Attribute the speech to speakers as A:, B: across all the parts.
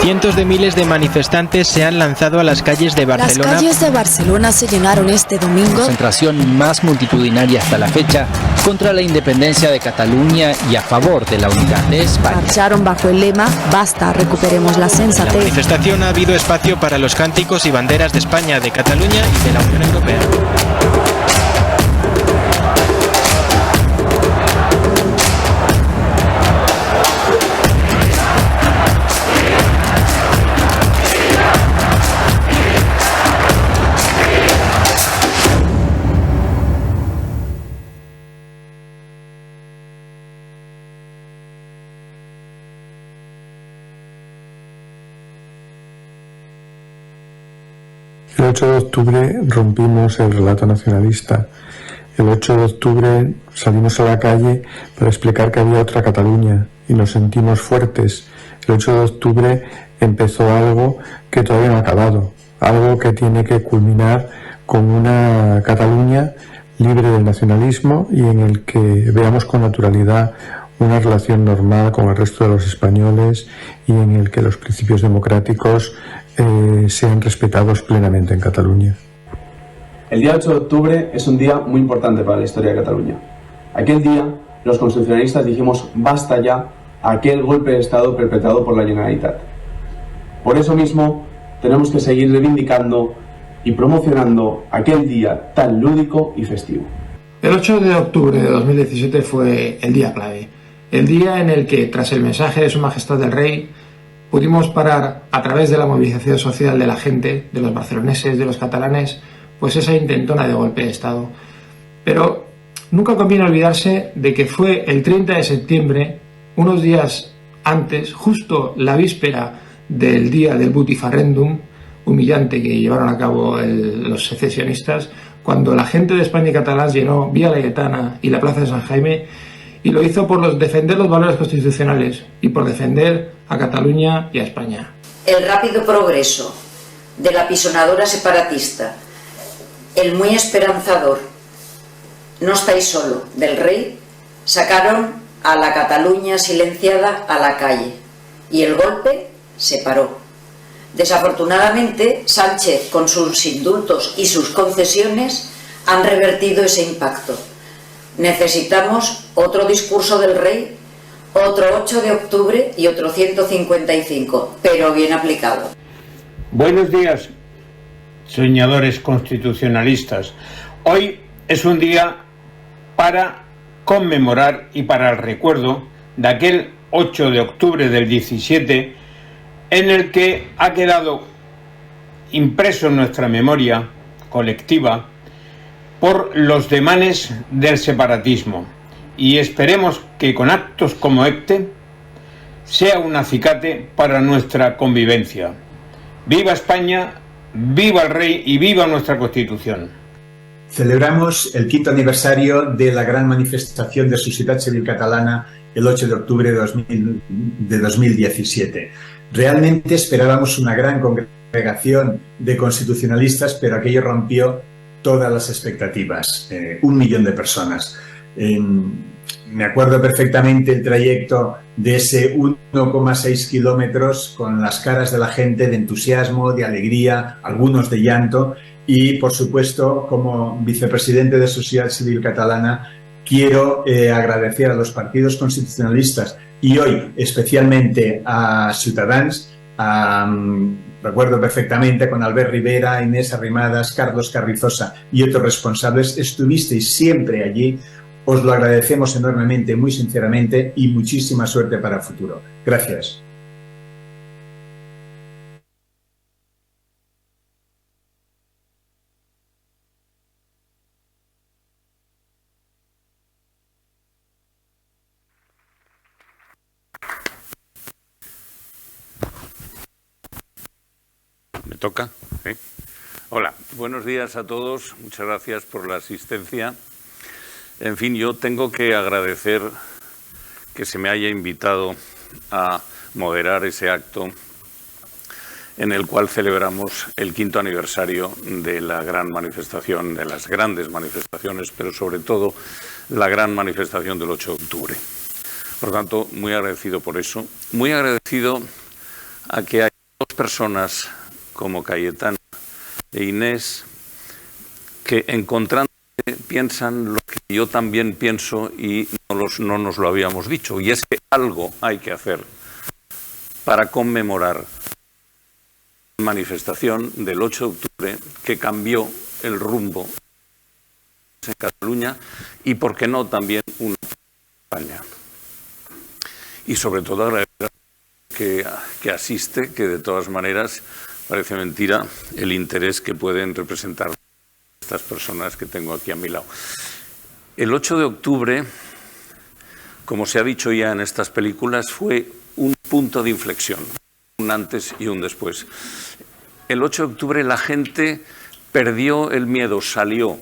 A: Cientos de miles de manifestantes se han lanzado a las calles de Barcelona.
B: Las calles de Barcelona se llenaron este domingo.
C: Concentración más multitudinaria hasta la fecha contra la independencia de Cataluña y a favor de la unidad de España.
B: Marcharon bajo el lema "Basta, recuperemos la sensatez".
A: En la manifestación ha habido espacio para los cánticos y banderas de España, de Cataluña y de la Unión Europea.
D: El 8 de octubre rompimos el relato nacionalista. El 8 de octubre salimos a la calle para explicar que había otra Cataluña y nos sentimos fuertes. El 8 de octubre empezó algo que todavía no ha acabado, algo que tiene que culminar con una Cataluña libre del nacionalismo y en el que veamos con naturalidad una relación normal con el resto de los españoles y en el que los principios democráticos sean respetados plenamente en Cataluña.
E: El día 8 de octubre es un día muy importante para la historia de Cataluña. Aquel día, los constitucionalistas dijimos basta ya a aquel golpe de Estado perpetrado por la Generalitat. Por eso mismo, tenemos que seguir reivindicando y promocionando aquel día tan lúdico y festivo.
F: El 8 de octubre de 2017 fue el día clave. El día en el que, tras el mensaje de Su Majestad el Rey, pudimos parar, a través de la movilización social de la gente, de los barceloneses, de los catalanes, pues esa intentona de golpe de Estado. Pero nunca conviene olvidarse de que fue el 30 de septiembre, unos días antes, justo la víspera del día del butifarrendum humillante que llevaron a cabo los secesionistas, cuando la gente de España y Catalán llenó Vía Laietana y la Plaza de San Jaime, y lo hizo por defender los valores constitucionales y por defender a Cataluña y a España.
G: El rápido progreso de la pisonadora separatista, el muy esperanzador "No estáis solo" del Rey, sacaron a la Cataluña silenciada a la calle y el golpe se paró. Desafortunadamente, Sánchez, con sus indultos y sus concesiones, han revertido ese impacto. Necesitamos otro discurso del Rey, otro 8 de octubre y otro 155, pero bien aplicado.
H: Buenos días, soñadores constitucionalistas. Hoy es un día para conmemorar y para el recuerdo de aquel 8 de octubre del 17, en el que ha quedado impreso en nuestra memoria colectiva por los demanes del separatismo, y esperemos que con actos como este sea un acicate para nuestra convivencia. ¡Viva España! ¡Viva el Rey! ¡Y viva nuestra Constitución!
I: Celebramos el 5º aniversario de la gran manifestación de Societat Civil Catalana el 8 de octubre de 2017. Realmente esperábamos una gran congregación de constitucionalistas, pero aquello rompió todas las expectativas, 1 millón de personas. Me acuerdo perfectamente el trayecto de ese 1,6 kilómetros con las caras de la gente de entusiasmo, de alegría, algunos de llanto, y por supuesto, como vicepresidente de Societat Civil Catalana, quiero agradecer a los partidos constitucionalistas y hoy especialmente a Ciutadans. Recuerdo perfectamente con Albert Rivera, Inés Arrimadas, Carlos Carrizosa y otros responsables. Estuvisteis siempre allí. Os lo agradecemos enormemente, muy sinceramente, y muchísima suerte para el futuro. Gracias.
J: ¿Me toca? ¿Sí? Hola, buenos días a todos. Muchas gracias por la asistencia. En fin, yo tengo que agradecer que se me haya invitado a moderar ese acto en el cual celebramos el 5º aniversario de la gran manifestación, de las grandes manifestaciones, pero sobre todo la gran manifestación del 8 de octubre. Por tanto, muy agradecido por eso. Muy agradecido a que haya dos personas como Cayetana e Inés que encontrándose piensan lo que yo también pienso y no nos lo habíamos dicho, y es que algo hay que hacer para conmemorar la manifestación del 8 de octubre que cambió el rumbo en Cataluña y, por qué no, también una España. Y sobre todo agradecer que asiste, que de todas maneras parece mentira el interés que pueden representar estas personas que tengo aquí a mi lado. El 8 de octubre, como se ha dicho ya en estas películas, fue un punto de inflexión, un antes y un después. El 8 de octubre la gente perdió el miedo, salió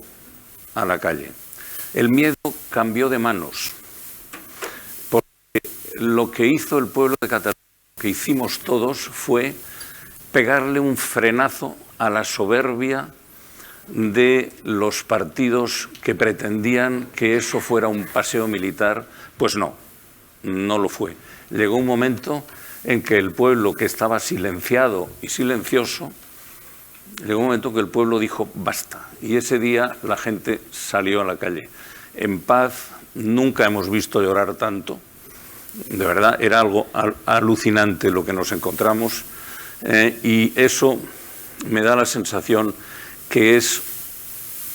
J: a la calle. El miedo cambió de manos, porque lo que hizo el pueblo de Cataluña, lo que hicimos todos, fue pegarle un frenazo a la soberbia de los partidos que pretendían que eso fuera un paseo militar. Pues no lo fue. Llegó un momento en que el pueblo, que estaba silenciado y silencioso, llegó un momento que el pueblo dijo basta, y ese día la gente salió a la calle en paz. Nunca hemos visto llorar tanto, de verdad, era algo alucinante lo que nos encontramos, y eso me da la sensación que es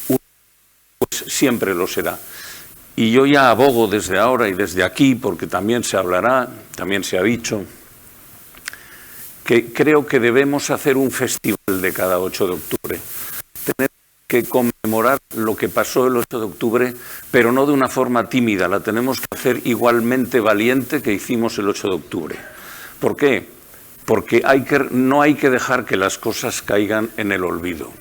J: pues siempre lo será. Y yo ya abogo desde ahora y desde aquí, porque también se hablará, también se ha dicho, que creo que debemos hacer un festival de cada 8 de octubre. Tenemos que conmemorar lo que pasó el 8 de octubre, pero no de una forma tímida, la tenemos que hacer igualmente valiente que hicimos el 8 de octubre. ¿Por qué? Porque no hay que dejar que las cosas caigan en el olvido.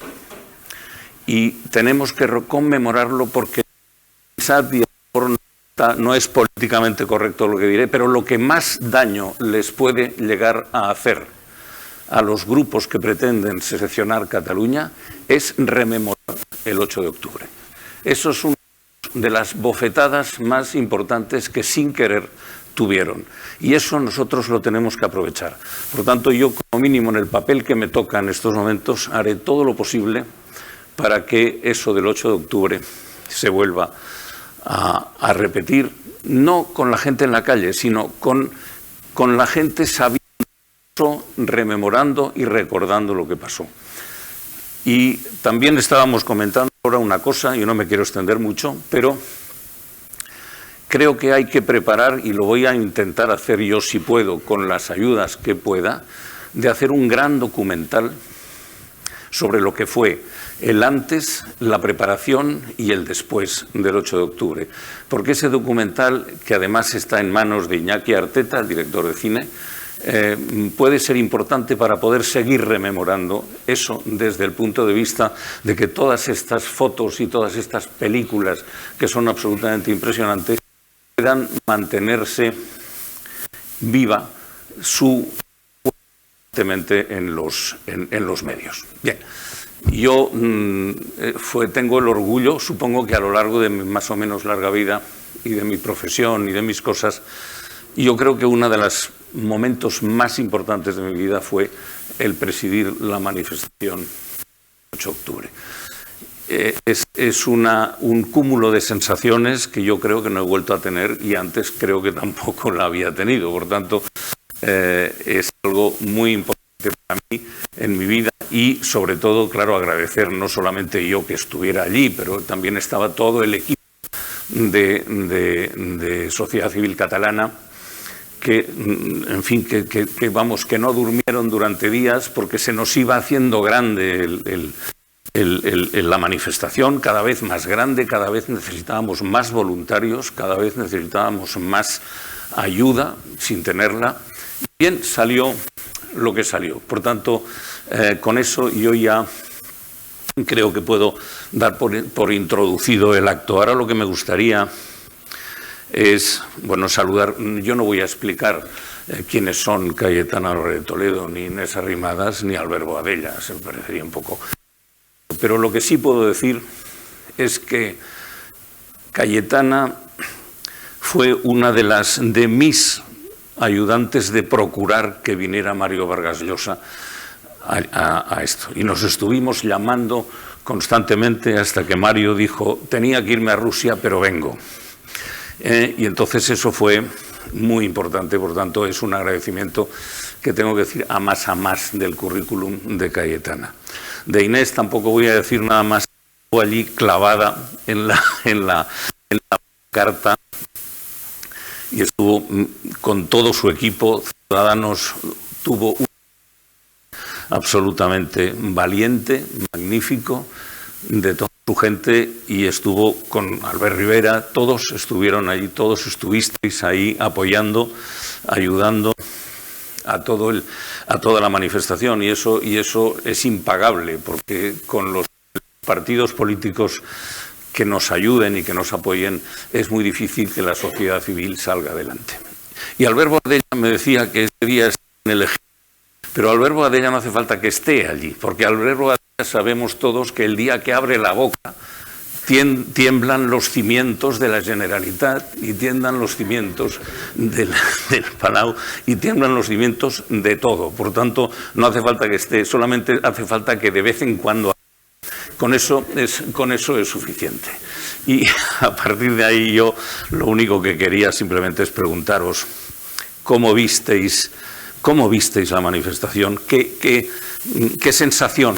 J: Y tenemos que conmemorarlo porque no es políticamente correcto lo que diré, pero lo que más daño les puede llegar a hacer a los grupos que pretenden seccionar Cataluña es rememorar el 8 de octubre. Eso es una de las bofetadas más importantes que sin querer tuvieron. Y eso nosotros lo tenemos que aprovechar. Por lo tanto, yo como mínimo en el papel que me toca en estos momentos haré todo lo posible para que eso del 8 de octubre se vuelva a repetir, no con la gente en la calle, sino con la gente sabiendo, rememorando y recordando lo que pasó. Y también estábamos comentando ahora una cosa, yo no me quiero extender mucho, pero creo que hay que preparar, y lo voy a intentar hacer yo si puedo, con las ayudas que pueda, de hacer un gran documental sobre lo que fue el antes, la preparación y el después del 8 de octubre. Porque ese documental, que además está en manos de Iñaki Arteta, el director de cine, puede ser importante para poder seguir rememorando eso desde el punto de vista de que todas estas fotos y todas estas películas, que son absolutamente impresionantes, puedan mantenerse viva en los medios. Bien. Yo tengo el orgullo, supongo que a lo largo de mi más o menos larga vida y de mi profesión y de mis cosas, yo creo que uno de los momentos más importantes de mi vida fue el presidir la manifestación del 8 de octubre. Es un cúmulo de sensaciones que yo creo que no he vuelto a tener y antes creo que tampoco la había tenido. Por tanto, es algo muy importante para mí en mi vida y sobre todo, claro, agradecer no solamente yo que estuviera allí, pero también estaba todo el equipo de Sociedad Civil Catalana que, en fin, que no durmieron durante días porque se nos iba haciendo grande la manifestación, cada vez más grande, cada vez necesitábamos más voluntarios, cada vez necesitábamos más ayuda sin tenerla. Bien, salió lo que salió. Por tanto, con eso yo ya creo que puedo dar por introducido el acto. Ahora lo que me gustaría es, bueno, saludar. Yo no voy a explicar quiénes son Cayetana Álvarez de Toledo, ni Inés Arrimadas, ni Albert Boadella, se me parecería un poco. Pero lo que sí puedo decir es que Cayetana fue una de mis ayudantes de procurar que viniera Mario Vargas Llosa a esto. Y nos estuvimos llamando constantemente hasta que Mario dijo, tenía que irme a Rusia, pero vengo. Y entonces eso fue muy importante, por tanto es un agradecimiento que tengo que decir a más del currículum de Cayetana. De Inés tampoco voy a decir nada más, estuvo allí clavada en la carta y estuvo con todo su equipo. Ciudadanos tuvo un absolutamente valiente, magnífico, de toda su gente, y estuvo con Albert Rivera, todos estuvieron allí, todos estuvisteis ahí apoyando, ayudando a toda la manifestación, y eso es impagable, porque con los partidos políticos que nos ayuden y que nos apoyen es muy difícil que la sociedad civil salga adelante. Y Albert Boadella me decía que este día está en el Ejido, pero Albert Boadella no hace falta que esté allí, porque Albert Boadella sabemos todos que el día que abre la boca tiemblan los cimientos de la Generalitat y tiemblan los cimientos del Palau y tiemblan los cimientos de todo. Por tanto, no hace falta que esté, solamente hace falta que de vez en cuando. Con eso es suficiente. Y a partir de ahí yo lo único que quería simplemente es preguntaros cómo visteis la manifestación, qué sensación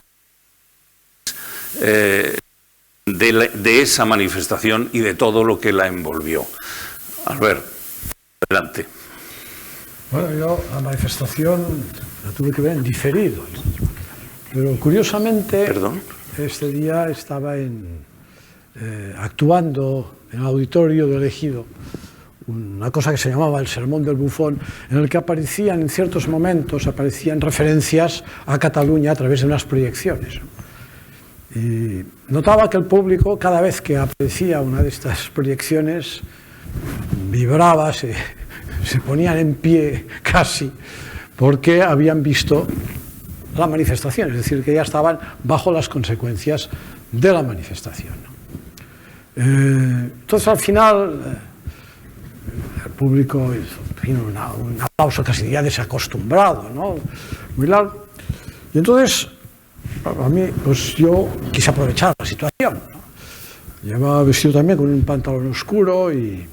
J: de esa manifestación y de todo lo que la envolvió. Albert, adelante.
K: Bueno, yo la manifestación la tuve que ver en diferido, ¿no? Pero curiosamente,
J: ¿Perdón?
K: Este día estaba actuando en el auditorio del Ejido una cosa que se llamaba el Sermón del Bufón, en el que aparecían en ciertos momentos referencias a Cataluña a través de unas proyecciones. Y notaba que el público, cada vez que aparecía una de estas proyecciones, vibraba, se ponían en pie casi, porque habían visto la manifestación, es decir, que ya estaban bajo las consecuencias de la manifestación, ¿no? Entonces, al final, el público hizo un aplauso casi ya desacostumbrado, ¿no? Muy largo. Y entonces, a mí, pues yo quise aprovechar la situación, ¿no? Llevaba vestido también con un pantalón oscuro y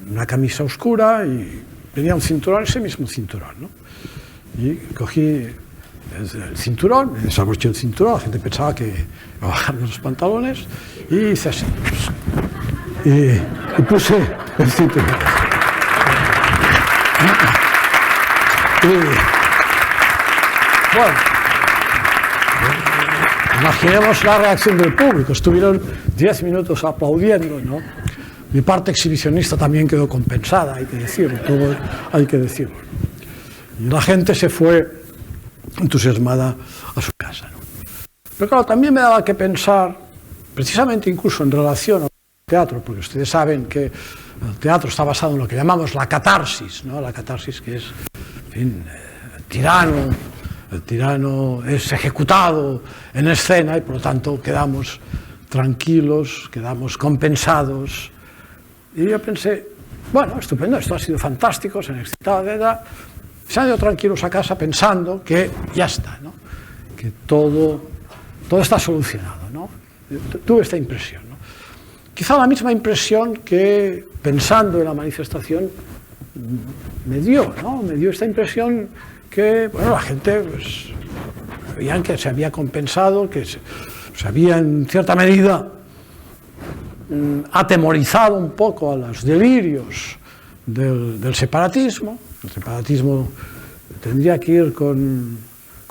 K: una camisa oscura, y tenía un cinturón, ese mismo cinturón, ¿no? Y cogí el cinturón, me desabroché el cinturón, la gente pensaba que iba a bajarme los pantalones, y hice así, y puse el cinturón. Bueno, imaginemos la reacción del público. Estuvieron 10 minutos aplaudiendo, ¿no? Mi parte exhibicionista también quedó compensada, hay que decirlo, todo hay que decirlo. Y la gente se fue entusiasmada a su casa, ¿no? Pero claro, también me daba que pensar, precisamente incluso en relación al teatro, porque ustedes saben que el teatro está basado en lo que llamamos la catarsis, ¿no? La catarsis, que es, en fin, el tirano es ejecutado en escena y por lo tanto quedamos tranquilos, quedamos compensados. Y yo pensé, bueno, estupendo, esto ha sido fantástico, se han excitado, ¿verdad? Se han ido tranquilos a casa pensando que ya está, ¿no? Que todo está solucionado, ¿no? Tuve esta impresión, ¿no? Quizá la misma impresión que, pensando en la manifestación, me dio, ¿no? Me dio esta impresión que, bueno, la gente, pues, veían que se había compensado, que se había, en cierta medida, atemorizado un poco a los delirios del separatismo. El separatismo tendría que ir con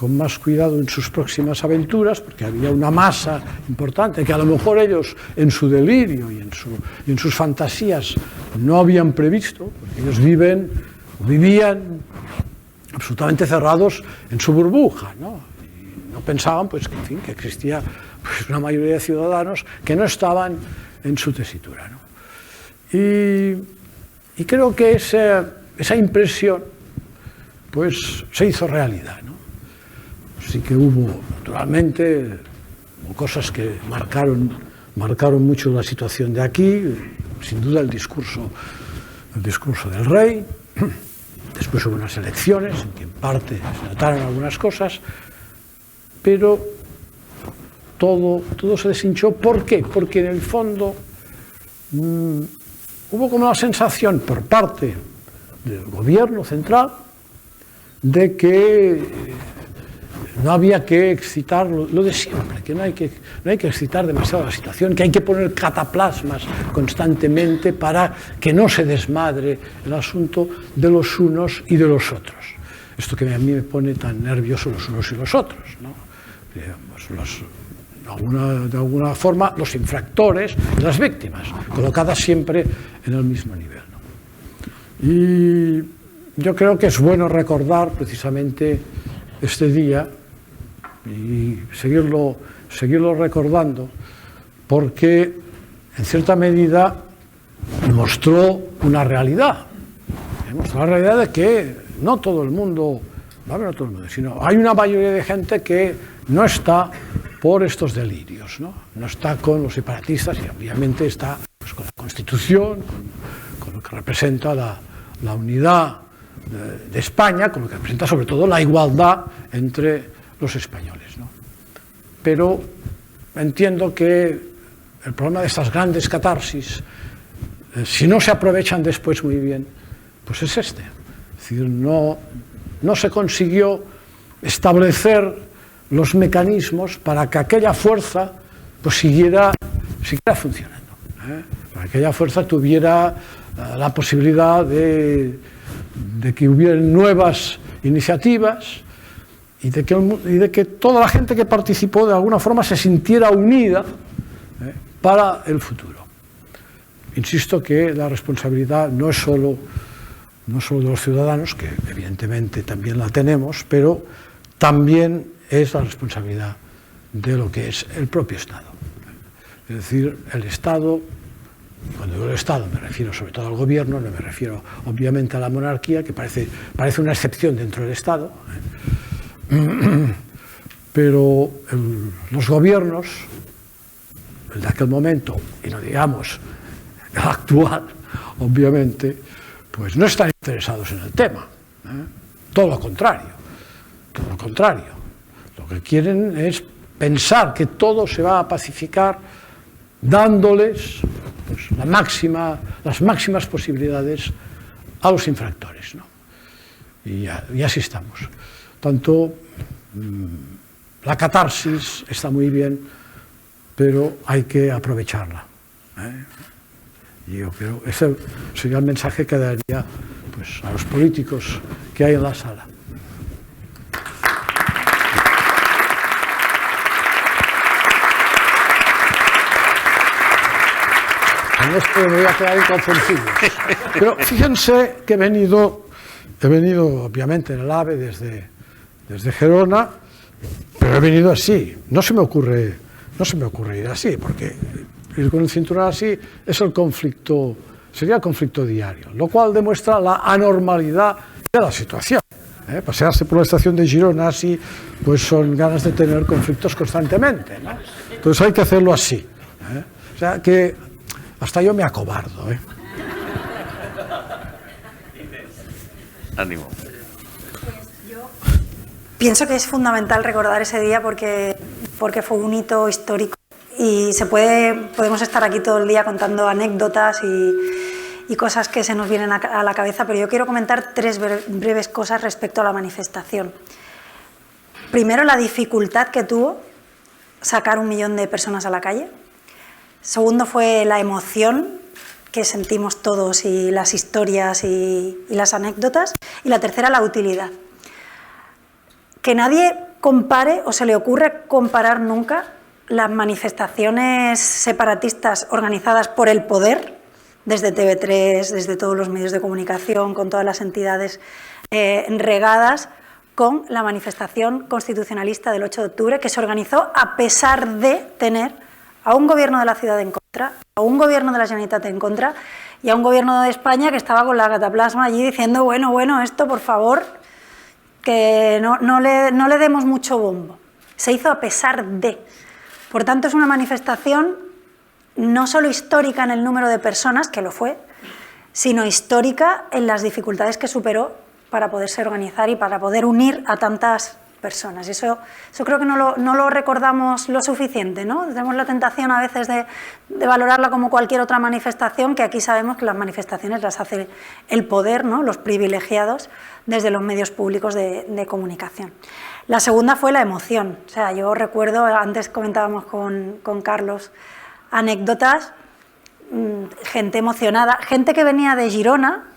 K: más cuidado en sus próximas aventuras, porque había una masa importante que a lo mejor ellos en su delirio y en sus fantasías no habían previsto, porque ellos vivían absolutamente cerrados en su burbuja, ¿no? Y no pensaban, pues, que, en fin, que existía, pues, una mayoría de ciudadanos que no estaban en su tesitura, ¿no? Y creo que esa impresión, pues, se hizo realidad, ¿no? Sí que hubo, naturalmente, cosas que marcaron mucho la situación de aquí, sin duda el discurso del rey, Después hubo unas elecciones en que en parte se notaron algunas cosas, pero todo se deshinchó. ¿Por qué? Porque en el fondo hubo como una sensación por parte del gobierno central de que no había que excitar lo de siempre, que no hay que excitar demasiado la situación, que hay que poner cataplasmas constantemente para que no se desmadre el asunto de los unos y de los otros. Esto que a mí me pone tan nervioso, los unos y los otros, ¿no? De alguna forma, los infractores y las víctimas, colocadas siempre en el mismo nivel, ¿no? Y yo creo que es bueno recordar precisamente este día y seguirlo recordando, porque en cierta medida mostró una realidad. Mostró la realidad de que no todo el mundo, sino hay una mayoría de gente que no está por estos delirios, no está con los separatistas y obviamente está pues, con la Constitución, con lo que representa la unidad de España, con lo que representa sobre todo la igualdad entre los españoles, ¿no? Pero entiendo que el problema de estas grandes catarsis, si no se aprovechan después muy bien, pues es este. Es decir, no se consiguió establecer los mecanismos para que aquella fuerza pues siguiera funcionando, para que aquella fuerza tuviera la posibilidad de que hubiera nuevas iniciativas y de que toda la gente que participó de alguna forma se sintiera unida para el futuro. Insisto que la responsabilidad no es solo de los ciudadanos, que evidentemente también la tenemos, pero también es la responsabilidad de lo que es el propio Estado. Es decir, el Estado, y cuando digo el Estado me refiero sobre todo al gobierno, no me refiero obviamente a la monarquía, que parece una excepción dentro del Estado, pero los gobiernos, el de aquel momento, y no digamos el actual, obviamente, pues no están interesados en el tema, todo lo contrario. Lo que quieren es pensar que todo se va a pacificar dándoles pues, las máximas posibilidades a los infractores, ¿no? Y así estamos. Tanto la catarsis está muy bien, pero hay que aprovecharla. Y yo creo que ese sería el mensaje que daría pues, a los políticos que hay en la sala. En esto me voy a quedar inconfundible. Pero fíjense que he venido obviamente en el AVE desde Gerona, pero he venido así. No se me ocurre ir así, porque ir con el cinturón así sería el conflicto diario, lo cual demuestra la anormalidad de la situación. Pasearse por la estación de Girona así, pues son ganas de tener conflictos constantemente, ¿no? Entonces hay que hacerlo así. O sea que hasta yo me acobardo.
J: Ánimo.
L: Pienso que es fundamental recordar ese día porque fue un hito histórico y podemos estar aquí todo el día contando anécdotas y cosas que se nos vienen a la cabeza, pero yo quiero comentar tres breves cosas respecto a la manifestación. Primero, la dificultad que tuvo sacar 1 millón de personas a la calle. Segundo, fue la emoción que sentimos todos y las historias y las anécdotas. Y la tercera, la utilidad. Que nadie compare o se le ocurre comparar nunca las manifestaciones separatistas organizadas por el poder, desde TV3, desde todos los medios de comunicación, con todas las entidades regadas, con la manifestación constitucionalista del 8 de octubre, que se organizó a pesar de tener a un gobierno de la ciudad en contra, a un gobierno de la Generalitat en contra y a un gobierno de España que estaba con la cataplasma allí diciendo, bueno, esto por favor, que no le demos mucho bombo. Se hizo a pesar de. Por tanto, es una manifestación no solo histórica en el número de personas, que lo fue, sino histórica en las dificultades que superó para poderse organizar y para poder unir a tantas personas. Eso creo que no lo recordamos lo suficiente, ¿no? Tenemos la tentación a veces de valorarla como cualquier otra manifestación, que aquí sabemos que las manifestaciones las hace el poder, ¿no? Los privilegiados desde los medios públicos de comunicación. La segunda fue la emoción. O sea, yo recuerdo, antes comentábamos con Carlos, anécdotas, gente emocionada, gente que venía de Girona,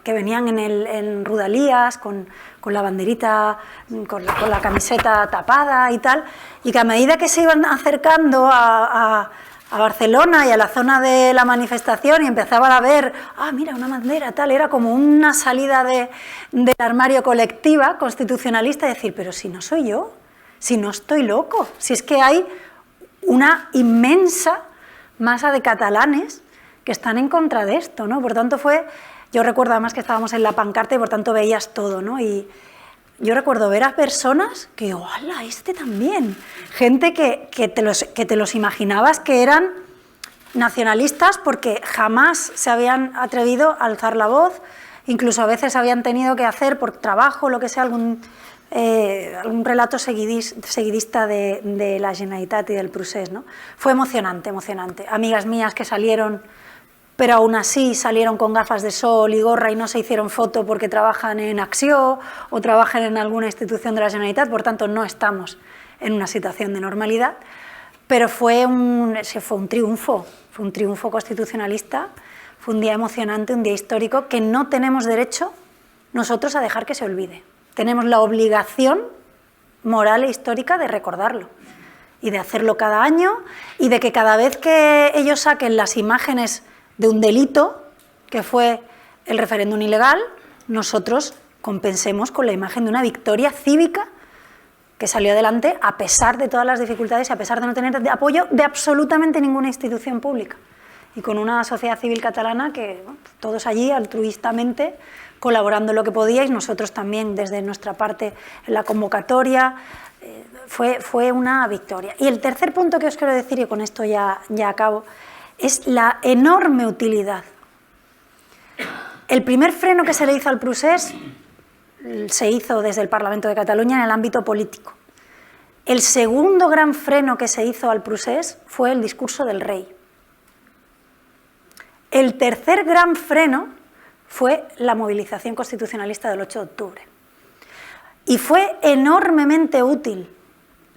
L: que venían en Rodalies con la banderita, con la camiseta tapada y tal, y que a medida que se iban acercando a Barcelona y a la zona de la manifestación y empezaban a ver, mira, una bandera, tal, era como una salida del armario colectiva constitucionalista, y decir, pero si no soy yo, si no estoy loco, si es que hay una inmensa masa de catalanes que están en contra de esto, ¿no? Por tanto yo recuerdo además que estábamos en la pancarta y por tanto veías todo, ¿no? Y yo recuerdo ver a personas que, ¡hola, este también! Gente que te los imaginabas que eran nacionalistas porque jamás se habían atrevido a alzar la voz, incluso a veces habían tenido que hacer por trabajo, lo que sea, algún relato seguidista de la Generalitat y del Procés, ¿no? Fue emocionante, emocionante. Amigas mías que salieron, pero aún así salieron con gafas de sol y gorra y no se hicieron foto porque trabajan en Acció o trabajan en alguna institución de la Generalitat, por tanto no estamos en una situación de normalidad, pero fue un triunfo constitucionalista, fue un día emocionante, un día histórico que no tenemos derecho nosotros a dejar que se olvide. Tenemos la obligación moral e histórica de recordarlo y de hacerlo cada año y de que cada vez que ellos saquen las imágenes de un delito, que fue el referéndum ilegal, nosotros compensemos con la imagen de una victoria cívica que salió adelante a pesar de todas las dificultades y a pesar de no tener apoyo de absolutamente ninguna institución pública. Y con una sociedad civil catalana que, bueno, todos allí altruistamente, colaborando en lo que podíais, nosotros también desde nuestra parte en la convocatoria, fue una victoria. Y el tercer punto que os quiero decir, y con esto ya acabo, es la enorme utilidad. El primer freno que se le hizo al Procés se hizo desde el Parlamento de Cataluña en el ámbito político. El segundo gran freno que se hizo al Procés fue el discurso del rey. El tercer gran freno fue la movilización constitucionalista del 8 de octubre. Y fue enormemente útil.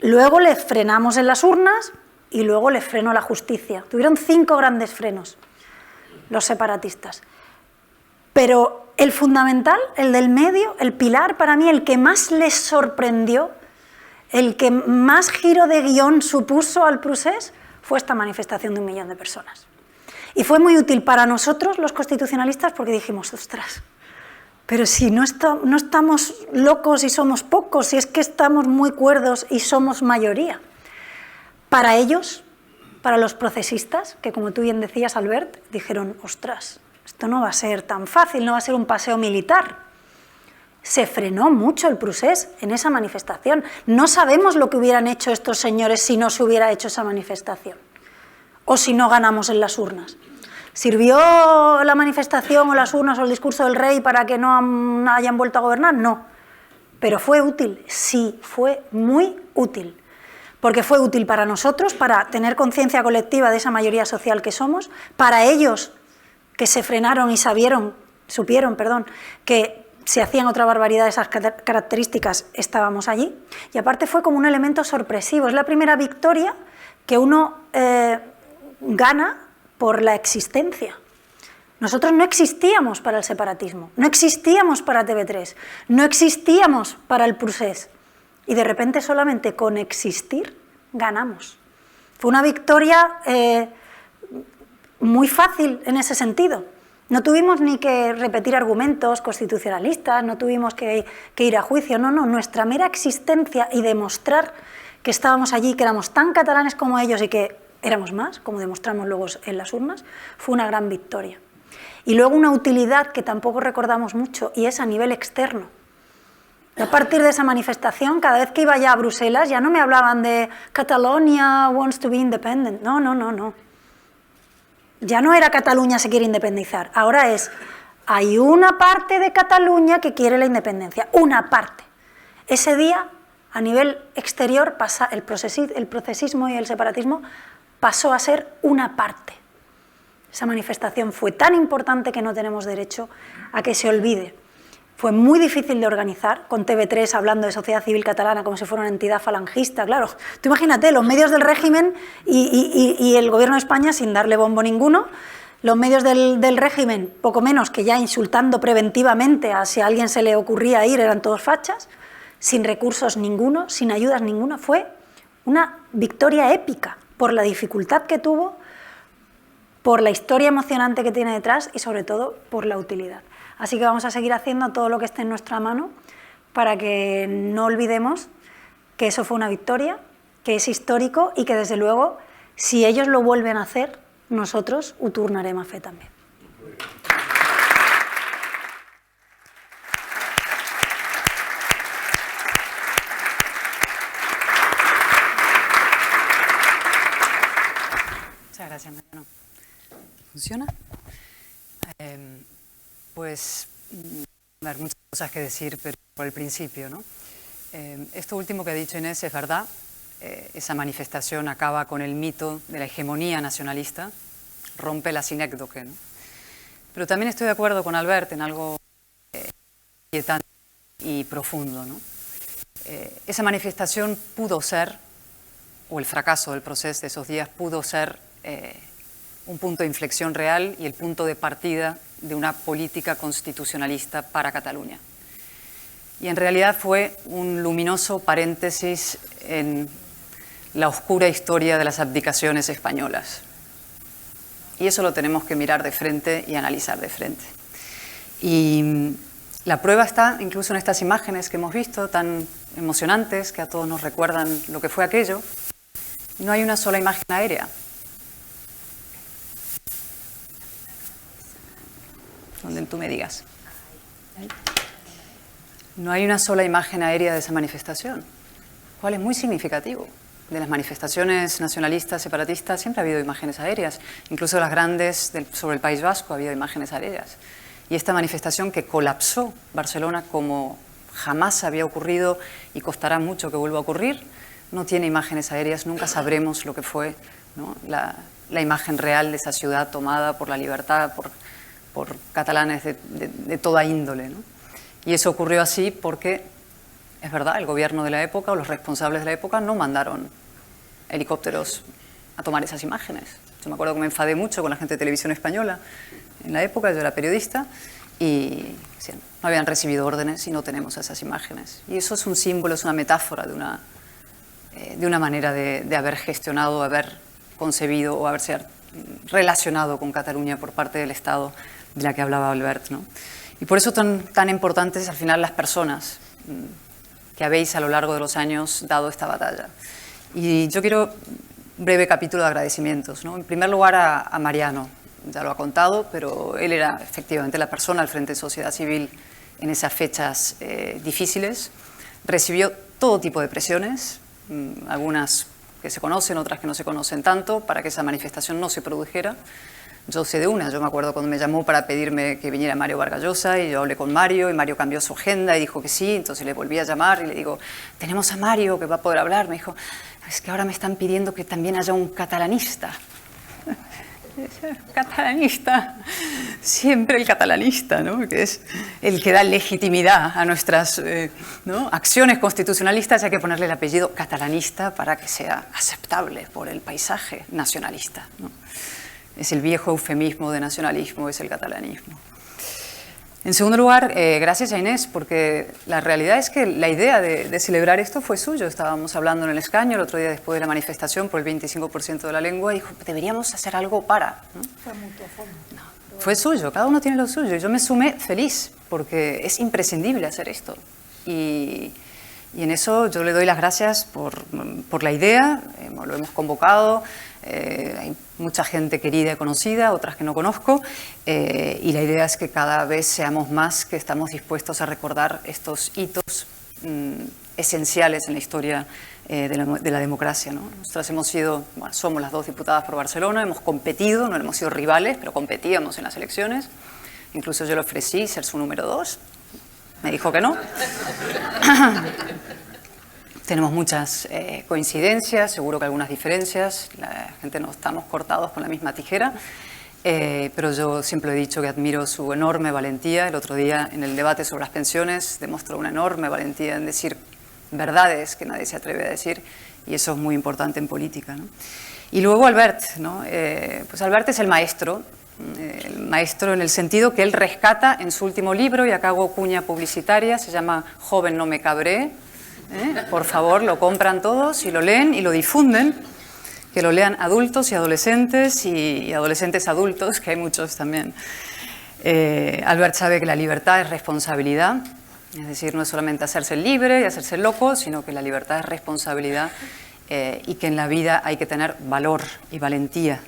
L: Luego le frenamos en las urnas y luego le frenó la justicia. Tuvieron 5 grandes frenos los separatistas. Pero el fundamental, el del medio, el pilar para mí, el que más les sorprendió, el que más giro de guión supuso al Procés, fue esta manifestación de 1 millón de personas. Y fue muy útil para nosotros, los constitucionalistas, porque dijimos, ostras, pero si no estamos locos y somos pocos, si es que estamos muy cuerdos y somos mayoría. Para ellos, para los procesistas, que como tú bien decías, Albert, dijeron, ostras, esto no va a ser tan fácil, no va a ser un paseo militar. Se frenó mucho el Procés en esa manifestación. No sabemos lo que hubieran hecho estos señores si no se hubiera hecho esa manifestación o si no ganamos en las urnas. ¿Sirvió la manifestación o las urnas o el discurso del rey para que no hayan vuelto a gobernar? No. ¿Pero fue útil? Sí, fue muy útil. Porque fue útil para nosotros, para tener conciencia colectiva de esa mayoría social que somos, para ellos que se frenaron y supieron que si hacían otra barbaridad de esas características, estábamos allí. Y aparte fue como un elemento sorpresivo. Es la primera victoria que uno gana por la existencia. Nosotros no existíamos para el separatismo, no existíamos para TV3, no existíamos para el Procés. Y de repente solamente con existir ganamos. Fue una victoria muy fácil en ese sentido. No tuvimos ni que repetir argumentos constitucionalistas, no tuvimos que ir a juicio, no, nuestra mera existencia y demostrar que estábamos allí, que éramos tan catalanes como ellos y que éramos más, como demostramos luego en las urnas, fue una gran victoria. Y luego una utilidad que tampoco recordamos mucho y es a nivel externo. Y a partir de esa manifestación, cada vez que iba ya a Bruselas, ya no me hablaban de Catalonia wants to be independent. No. Ya no era Cataluña se quiere independizar, ahora es, hay una parte de Cataluña que quiere la independencia, una parte. Ese día, a nivel exterior, el procesismo y el separatismo pasó a ser una parte. Esa manifestación fue tan importante que no tenemos derecho a que se olvide. Fue muy difícil de organizar, con TV3 hablando de sociedad civil catalana como si fuera una entidad falangista, claro. Tú imagínate, los medios del régimen y el gobierno de España sin darle bombo ninguno, los medios del régimen, poco menos que ya insultando preventivamente a si a alguien se le ocurría ir, eran todos fachas, sin recursos ninguno, sin ayudas ninguna. Fue una victoria épica por la dificultad que tuvo, por la historia emocionante que tiene detrás y sobre todo por la utilidad. Así que vamos a seguir haciendo todo lo que esté en nuestra mano para que no olvidemos que eso fue una victoria, que es histórico y que desde luego, si ellos lo vuelven a hacer, nosotros ho tornarem a fer també.
M: Muchas gracias, Mariano. ¿Funciona? Pues, a ver, muchas cosas que decir, pero por el principio, ¿no? Esto último que ha dicho Inés es verdad. Esa manifestación acaba con el mito de la hegemonía nacionalista, rompe la sinécdoque, ¿no? Pero también estoy de acuerdo con Albert en algo inquietante y profundo, ¿no? Esa manifestación pudo ser, o el fracaso del proceso de esos días pudo ser un punto de inflexión real y el punto de partida de una política constitucionalista para Cataluña. Y en realidad fue un luminoso paréntesis en la oscura historia de las abdicaciones españolas. Y eso lo tenemos que mirar de frente y analizar de frente. Y la prueba está incluso en estas imágenes que hemos visto, tan emocionantes, que a todos nos recuerdan lo que fue aquello. No hay una sola imagen aérea. Donde tú me digas. No hay una sola imagen aérea de esa manifestación, cual es muy significativo. De las manifestaciones nacionalistas, separatistas, siempre ha habido imágenes aéreas, incluso las grandes sobre el País Vasco ha habido imágenes aéreas. Y esta manifestación que colapsó Barcelona como jamás había ocurrido y costará mucho que vuelva a ocurrir, no tiene imágenes aéreas, nunca sabremos lo que fue, ¿no? la imagen real de esa ciudad tomada por la libertad, por catalanes de toda índole, ¿no? Y eso ocurrió así porque, es verdad, el gobierno de la época o los responsables de la época no mandaron helicópteros a tomar esas imágenes. Yo me acuerdo que me enfadé mucho con la gente de Televisión Española en la época, yo era periodista, y no habían recibido órdenes y no tenemos esas imágenes. Y eso es un símbolo, es una metáfora de una manera de haber gestionado, haber concebido o haberse relacionado con Cataluña por parte del Estado de la que hablaba Albert, ¿no? Y por eso tan importantes al final las personas que habéis a lo largo de los años dado esta batalla. Y yo quiero un breve capítulo de agradecimientos, ¿no? En primer lugar a Mariano, ya lo ha contado, pero él era efectivamente la persona al frente de Sociedad Civil en esas fechas difíciles. Recibió todo tipo de presiones, algunas que se conocen, otras que no se conocen tanto, para que esa manifestación no se produjera. Yo sé de una, yo me acuerdo cuando me llamó para pedirme que viniera Mario Vargas Llosa y yo hablé con Mario y Mario cambió su agenda y dijo que sí, entonces le volví a llamar y le digo, tenemos a Mario que va a poder hablar. Me dijo, es que ahora me están pidiendo que también haya un catalanista. Catalanista, siempre el catalanista, ¿no? Que es el que da legitimidad a nuestras ¿no? acciones constitucionalistas, hay que ponerle el apellido catalanista para que sea aceptable por el paisaje nacionalista, ¿no? Es el viejo eufemismo de nacionalismo, es el catalanismo. En segundo lugar, gracias a Inés, porque la realidad es que la idea de celebrar esto fue suyo. Estábamos hablando en el escaño el otro día después de la manifestación por el 25% de la lengua y dijo, deberíamos hacer algo para, ¿no? No, fue suyo, cada uno tiene lo suyo. Y yo me sumé feliz, porque es imprescindible hacer esto. Y en eso yo le doy las gracias por la idea, lo hemos convocado. Hay mucha gente querida y conocida, otras que no conozco, y la idea es que cada vez seamos más que estamos dispuestos a recordar estos hitos esenciales en la historia de la democracia, ¿no? Nosotras hemos sido, bueno, somos las 2 diputadas por Barcelona, hemos competido, no hemos sido rivales, pero competíamos en las elecciones. Incluso yo le ofrecí ser su número 2. Me dijo que no. Tenemos muchas coincidencias, seguro que algunas diferencias. La gente no estamos cortados con la misma tijera. Pero yo siempre he dicho que admiro su enorme valentía. El otro día, en el debate sobre las pensiones, demostró una enorme valentía en decir verdades que nadie se atreve a decir, y eso es muy importante en política, ¿no? Y luego Albert, ¿no? Pues Albert es el maestro en el sentido que él rescata en su último libro, y acá hago cuña publicitaria, se llama Joven, no me cabré, por favor, lo compran todos y lo leen y lo difunden, que lo lean adultos y adolescentes y adolescentes adultos, que hay muchos también. Albert sabe que la libertad es responsabilidad. Es decir, no es solamente hacerse libre y hacerse loco, sino que la libertad es responsabilidad y que en la vida hay que tener valor y valentía.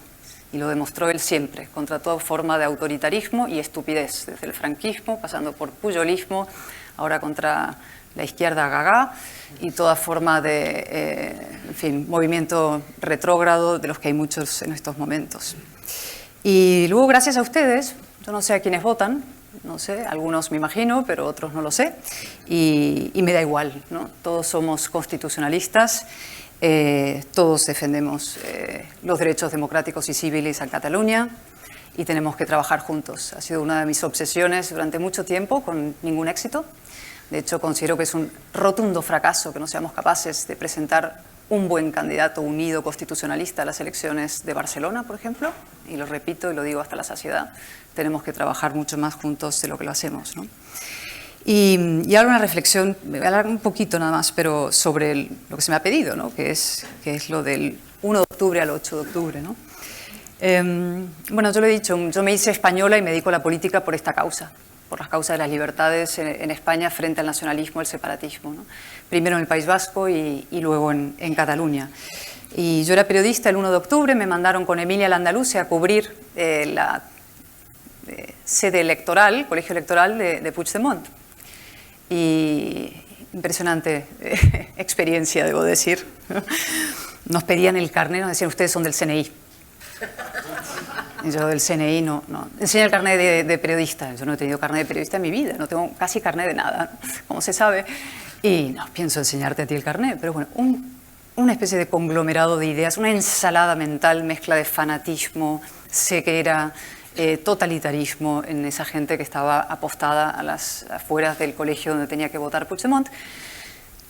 M: Y lo demostró él siempre, contra toda forma de autoritarismo y estupidez, desde el franquismo, pasando por puyolismo, ahora contra la izquierda gaga y toda forma de, en fin, movimiento retrógrado de los que hay muchos en estos momentos. Y luego, gracias a ustedes, yo no sé a quiénes votan, no sé, algunos me imagino, pero otros no lo sé, y me da igual, ¿no? Todos somos constitucionalistas, todos defendemos los derechos democráticos y civiles en Cataluña y tenemos que trabajar juntos. Ha sido una de mis obsesiones durante mucho tiempo, con ningún éxito. De hecho, considero que es un rotundo fracaso que no seamos capaces de presentar un buen candidato unido constitucionalista a las elecciones de Barcelona, por ejemplo, y lo repito y lo digo hasta la saciedad, tenemos que trabajar mucho más juntos de lo que lo hacemos, ¿no? Y ahora una reflexión, me voy a hablar un poquito nada más, pero sobre lo que se me ha pedido, ¿no? que es lo del 1 de octubre al 8 de octubre, ¿no? Bueno, yo lo he dicho, yo me hice española y me dedico a la política por esta causa, por las causas de las libertades en España frente al nacionalismo, el separatismo, ¿no? Primero en el País Vasco y luego en Cataluña. Y yo era periodista el 1 de octubre, me mandaron con Emilia al Andalucía a cubrir la sede electoral, colegio electoral de Puigdemont. Y impresionante experiencia, debo decir. Nos pedían el carnet, nos decían, ustedes son del CNI. Y yo del CNI no. Enseña el carnet de periodista. Yo no he tenido carnet de periodista en mi vida, no tengo casi carnet de nada, como se sabe. Y no pienso enseñarte a ti el carnet, pero bueno, una especie de conglomerado de ideas, una ensalada mental, mezcla de fanatismo, ceguera, totalitarismo en esa gente que estaba apostada a las afueras del colegio donde tenía que votar Puigdemont.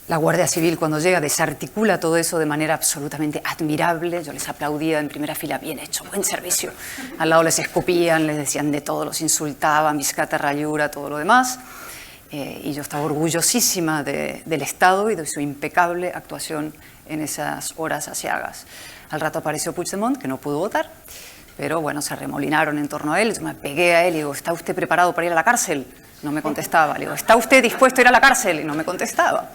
M: La Guardia Civil, cuando llega, desarticula todo eso de manera absolutamente admirable. Yo les aplaudía en primera fila, bien hecho, buen servicio. Al lado les escupían, les decían de todo, los insultaban, viscata rayura, todo lo demás. Y yo estaba orgullosísima del Estado y de su impecable actuación en esas horas aciagas. Al rato apareció Puigdemont, que no pudo votar, pero bueno, se arremolinaron en torno a él. Yo me pegué a él y digo, ¿está usted preparado para ir a la cárcel? No me contestaba. Le digo, ¿está usted dispuesto a ir a la cárcel? Y no me contestaba.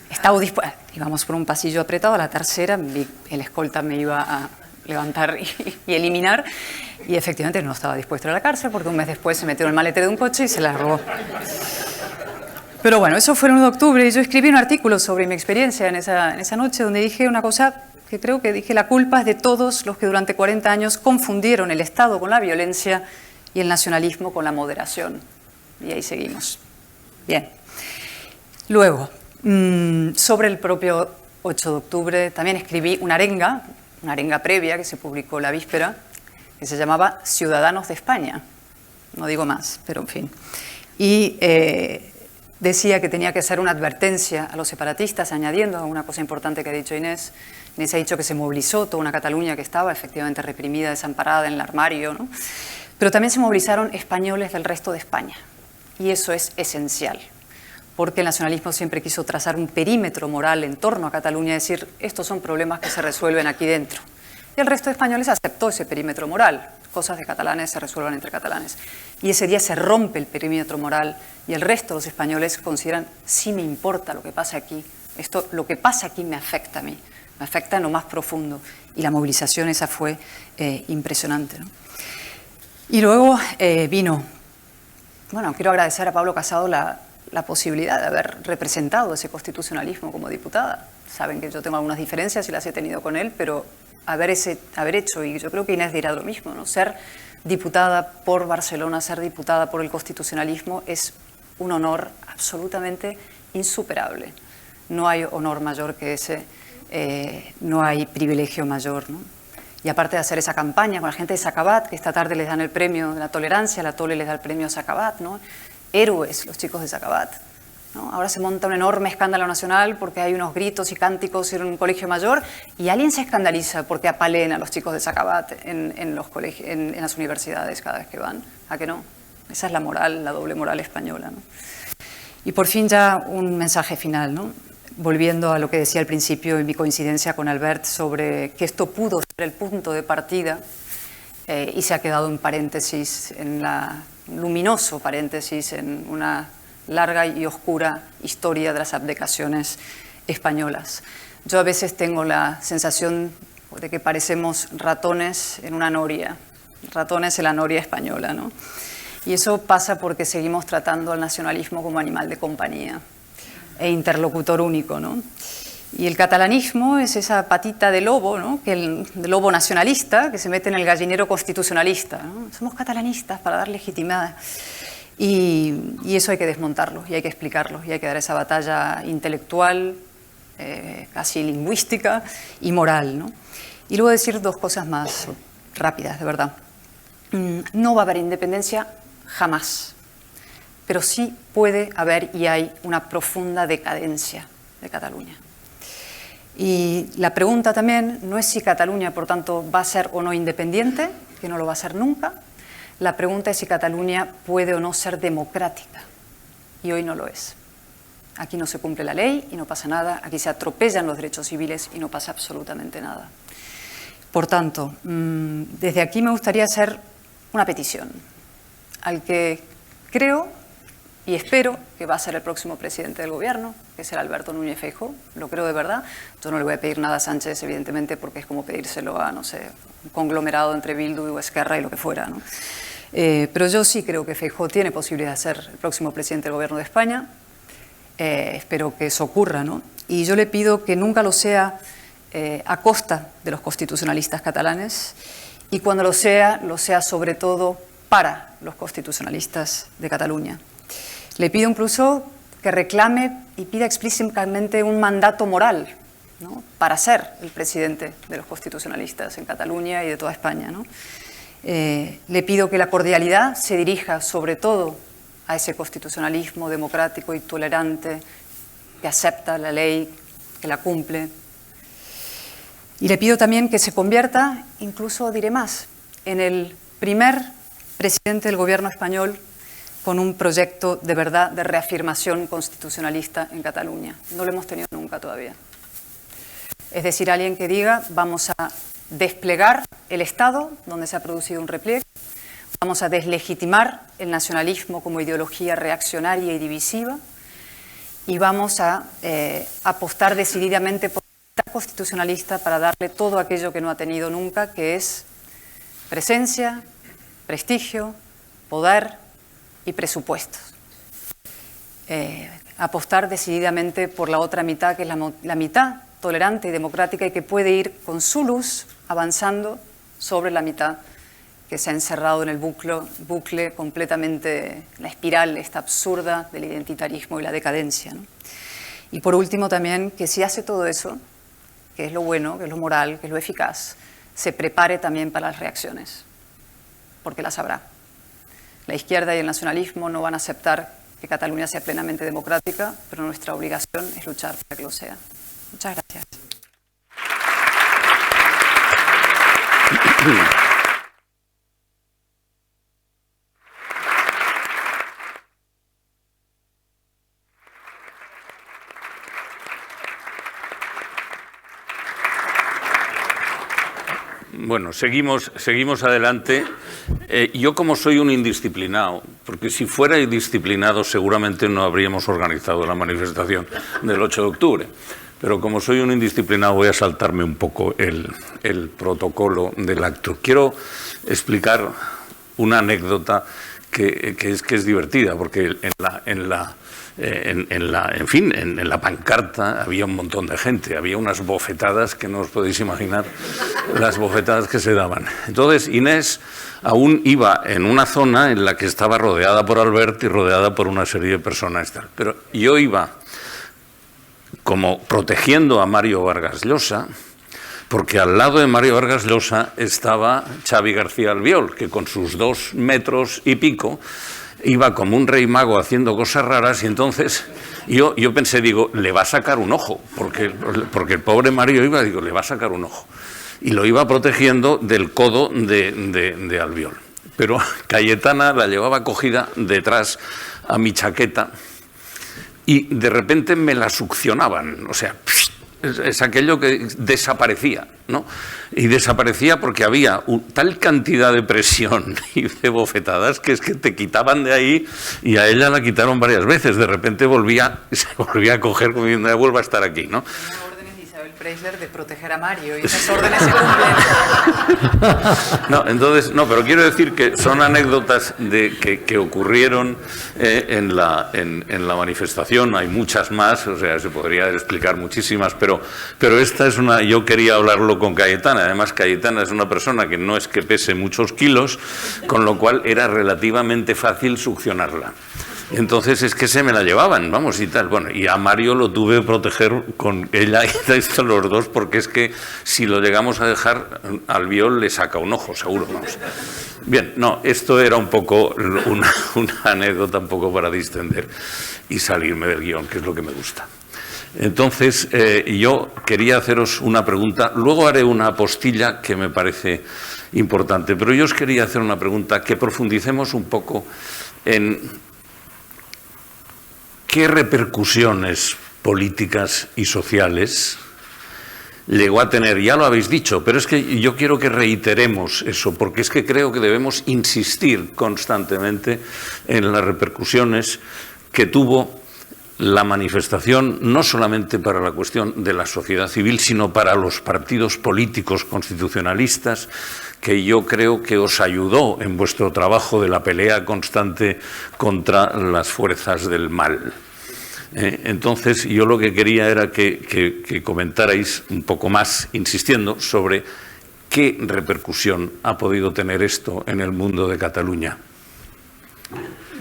M: Estaba dispuesto. Íbamos por un pasillo apretado, a la tercera el escolta me iba a levantar y eliminar, y efectivamente no estaba dispuesto a ir a la cárcel porque un mes después se metió en el maletero de un coche y se largó. Pero bueno, eso fue el 1 de octubre y yo escribí un artículo sobre mi experiencia en esa noche donde dije una cosa que creo que dije, la culpa es de todos los que durante 40 años confundieron el Estado con la violencia y el nacionalismo con la moderación. Y ahí seguimos. Bien. Luego, sobre el propio 8 de octubre también escribí una arenga previa que se publicó la víspera, que se llamaba Ciudadanos de España. No digo más, pero en fin. Y decía que tenía que hacer una advertencia a los separatistas, añadiendo a una cosa importante que ha dicho Inés. Inés ha dicho que se movilizó toda una Cataluña que estaba efectivamente reprimida, desamparada en el armario, ¿no? Pero también se movilizaron españoles del resto de España. Y eso es esencial, porque el nacionalismo siempre quiso trazar un perímetro moral en torno a Cataluña, es decir, estos son problemas que se resuelven aquí dentro. Y el resto de españoles aceptó ese perímetro moral. Cosas de catalanes se resuelvan entre catalanes. Y ese día se rompe el perímetro moral y el resto de los españoles consideran, sí me importa lo que pasa aquí, lo que pasa aquí me afecta a mí, me afecta en lo más profundo. Y la movilización esa fue impresionante, ¿no? Y luego quiero agradecer a Pablo Casado la posibilidad de haber representado ese constitucionalismo como diputada. saben que yo tengo algunas diferencias y las he tenido con él, pero haber hecho, y yo creo que Inés dirá lo mismo, ¿no? Ser diputada por Barcelona, ser diputada por el constitucionalismo es un honor absolutamente insuperable. No hay honor mayor que ese, no hay privilegio mayor, ¿no? Y aparte de hacer esa campaña con la gente de Sacabat, que esta tarde les dan el premio de la tolerancia, la Tole les da el premio a Sacabat, ¿no? Héroes los chicos de Sacabat, ¿no? Ahora se monta un enorme escándalo nacional porque hay unos gritos y cánticos en un colegio mayor y alguien se escandaliza porque apalen a los chicos de Sacabat en las universidades cada vez que van. ¿A que no? Esa es la moral, la doble moral española, ¿no? Y por fin ya un mensaje final, ¿no? Volviendo a lo que decía al principio y mi coincidencia con Albert sobre que esto pudo ser el punto de partida y se ha quedado en paréntesis, en la luminoso paréntesis, en una larga y oscura historia de las abdicaciones españolas. Yo a veces tengo la sensación de que parecemos ratones en una noria, ratones en la noria española, ¿no? Y eso pasa porque seguimos tratando al nacionalismo como animal de compañía e interlocutor único, ¿no? Y el catalanismo es esa patita de lobo, ¿no? De lobo nacionalista que se mete en el gallinero constitucionalista, ¿no? Somos catalanistas para dar legitimidad. Y eso hay que desmontarlo, y hay que explicarlo, y hay que dar esa batalla intelectual, casi lingüística y moral, ¿no? Y luego decir dos cosas más rápidas, de verdad. No va a haber independencia jamás, pero sí puede haber y hay una profunda decadencia de Cataluña. Y la pregunta también no es si Cataluña, por tanto, va a ser o no independiente, que no lo va a ser nunca. La pregunta es si Cataluña puede o no ser democrática, y hoy no lo es. Aquí no se cumple la ley y no pasa nada, aquí se atropellan los derechos civiles y no pasa absolutamente nada. Por tanto, desde aquí me gustaría hacer una petición al que creo y espero que va a ser el próximo presidente del gobierno, que será Alberto Núñez Feijóo, lo creo de verdad. Yo no le voy a pedir nada a Sánchez, evidentemente, porque es como pedírselo a, no sé, un conglomerado entre Bildu y Esquerra y lo que fuera, ¿no? Pero yo sí creo que Feijóo tiene posibilidad de ser el próximo presidente del gobierno de España. Espero que eso ocurra, ¿no? Y yo le pido que nunca lo sea a costa de los constitucionalistas catalanes, y cuando lo sea sobre todo para los constitucionalistas de Cataluña. Le pido incluso que reclame y pida explícitamente un mandato moral, ¿no? Para ser el presidente de los constitucionalistas en Cataluña y de toda España, ¿no? Le pido que la cordialidad se dirija sobre todo a ese constitucionalismo democrático y tolerante que acepta la ley, que la cumple. Y le pido también que se convierta, incluso diré más, en el primer presidente del gobierno español con un proyecto de verdad de reafirmación constitucionalista en Cataluña. No lo hemos tenido nunca todavía. Es decir, alguien que diga, vamos a desplegar el Estado donde se ha producido un repliegue, vamos a deslegitimar el nacionalismo como ideología reaccionaria y divisiva, y vamos a apostar decididamente por la constitucionalista para darle todo aquello que no ha tenido nunca, que es presencia, prestigio, poder y presupuestos. Apostar decididamente por la otra mitad, que es la mitad tolerante y democrática, y que puede ir con su luz avanzando sobre la mitad que se ha encerrado en el bucle completamente, la espiral esta absurda del identitarismo y la decadencia, ¿no? Y por último también, que si hace todo eso, que es lo bueno, que es lo moral, que es lo eficaz, se prepare también para las reacciones, porque las habrá. La izquierda y el nacionalismo no van a aceptar que Cataluña sea plenamente democrática, pero nuestra obligación es luchar para que lo sea. Muchas gracias.
J: Bueno, seguimos adelante. Yo, como soy un indisciplinado, porque si fuera indisciplinado seguramente no habríamos organizado la manifestación del 8 de octubre, pero como soy un indisciplinado voy a saltarme un poco el protocolo del acto. Quiero explicar una anécdota que es divertida, porque en en la pancarta había un montón de gente, había unas bofetadas que no os podéis imaginar las bofetadas que se daban. Entonces Inés aún iba en una zona en la que estaba rodeada por Albert y rodeada por una serie de personas y tal, pero yo iba como protegiendo a Mario Vargas Llosa, porque al lado de Mario Vargas Llosa estaba Xavi García Albiol, que con sus 2 metros y pico iba como un rey mago haciendo cosas raras, y entonces yo pensé, digo, le va a sacar un ojo, porque el pobre Mario iba, digo, le va a sacar un ojo. Y lo iba protegiendo del codo de Albiol. Pero Cayetana la llevaba cogida detrás a mi chaqueta y de repente me la succionaban, o sea, es aquello que desaparecía, ¿no? Y desaparecía porque había tal cantidad de presión y de bofetadas que es que te quitaban de ahí, y a ella la quitaron varias veces. De repente se volvía a coger como diciendo, vuelva a estar aquí, ¿no?
M: Preisler de proteger a Mario, y esas órdenes se cumplen.
J: No, entonces, no, pero quiero decir que son anécdotas que ocurrieron en la manifestación. Hay muchas más, o sea, se podría explicar muchísimas, pero esta es una. Yo quería hablarlo con Cayetana. Además, Cayetana es una persona que no es que pese muchos kilos, con lo cual era relativamente fácil succionarla. Entonces es que se me la llevaban, vamos, y tal. Bueno, y a Mario lo tuve que proteger con ella y los dos, porque es que si lo llegamos a dejar, Albiol le saca un ojo, seguro, vamos. Bien, no, esto era un poco una anécdota un poco para distender y salirme del guión, que es lo que me gusta. Entonces, yo quería haceros una pregunta, luego haré una apostilla que me parece importante, pero yo os quería hacer una pregunta, que profundicemos un poco en ¿qué repercusiones políticas y sociales llegó a tener? Ya lo habéis dicho, pero es que yo quiero que reiteremos eso, porque es que creo que debemos insistir constantemente en las repercusiones que tuvo la manifestación, no solamente para la cuestión de la sociedad civil, sino para los partidos políticos constitucionalistas, que yo creo que os ayudó en vuestro trabajo de la pelea constante contra las fuerzas del mal. Entonces, yo lo que quería era que comentarais un poco más, insistiendo, sobre qué repercusión ha podido tener esto en el mundo de Cataluña.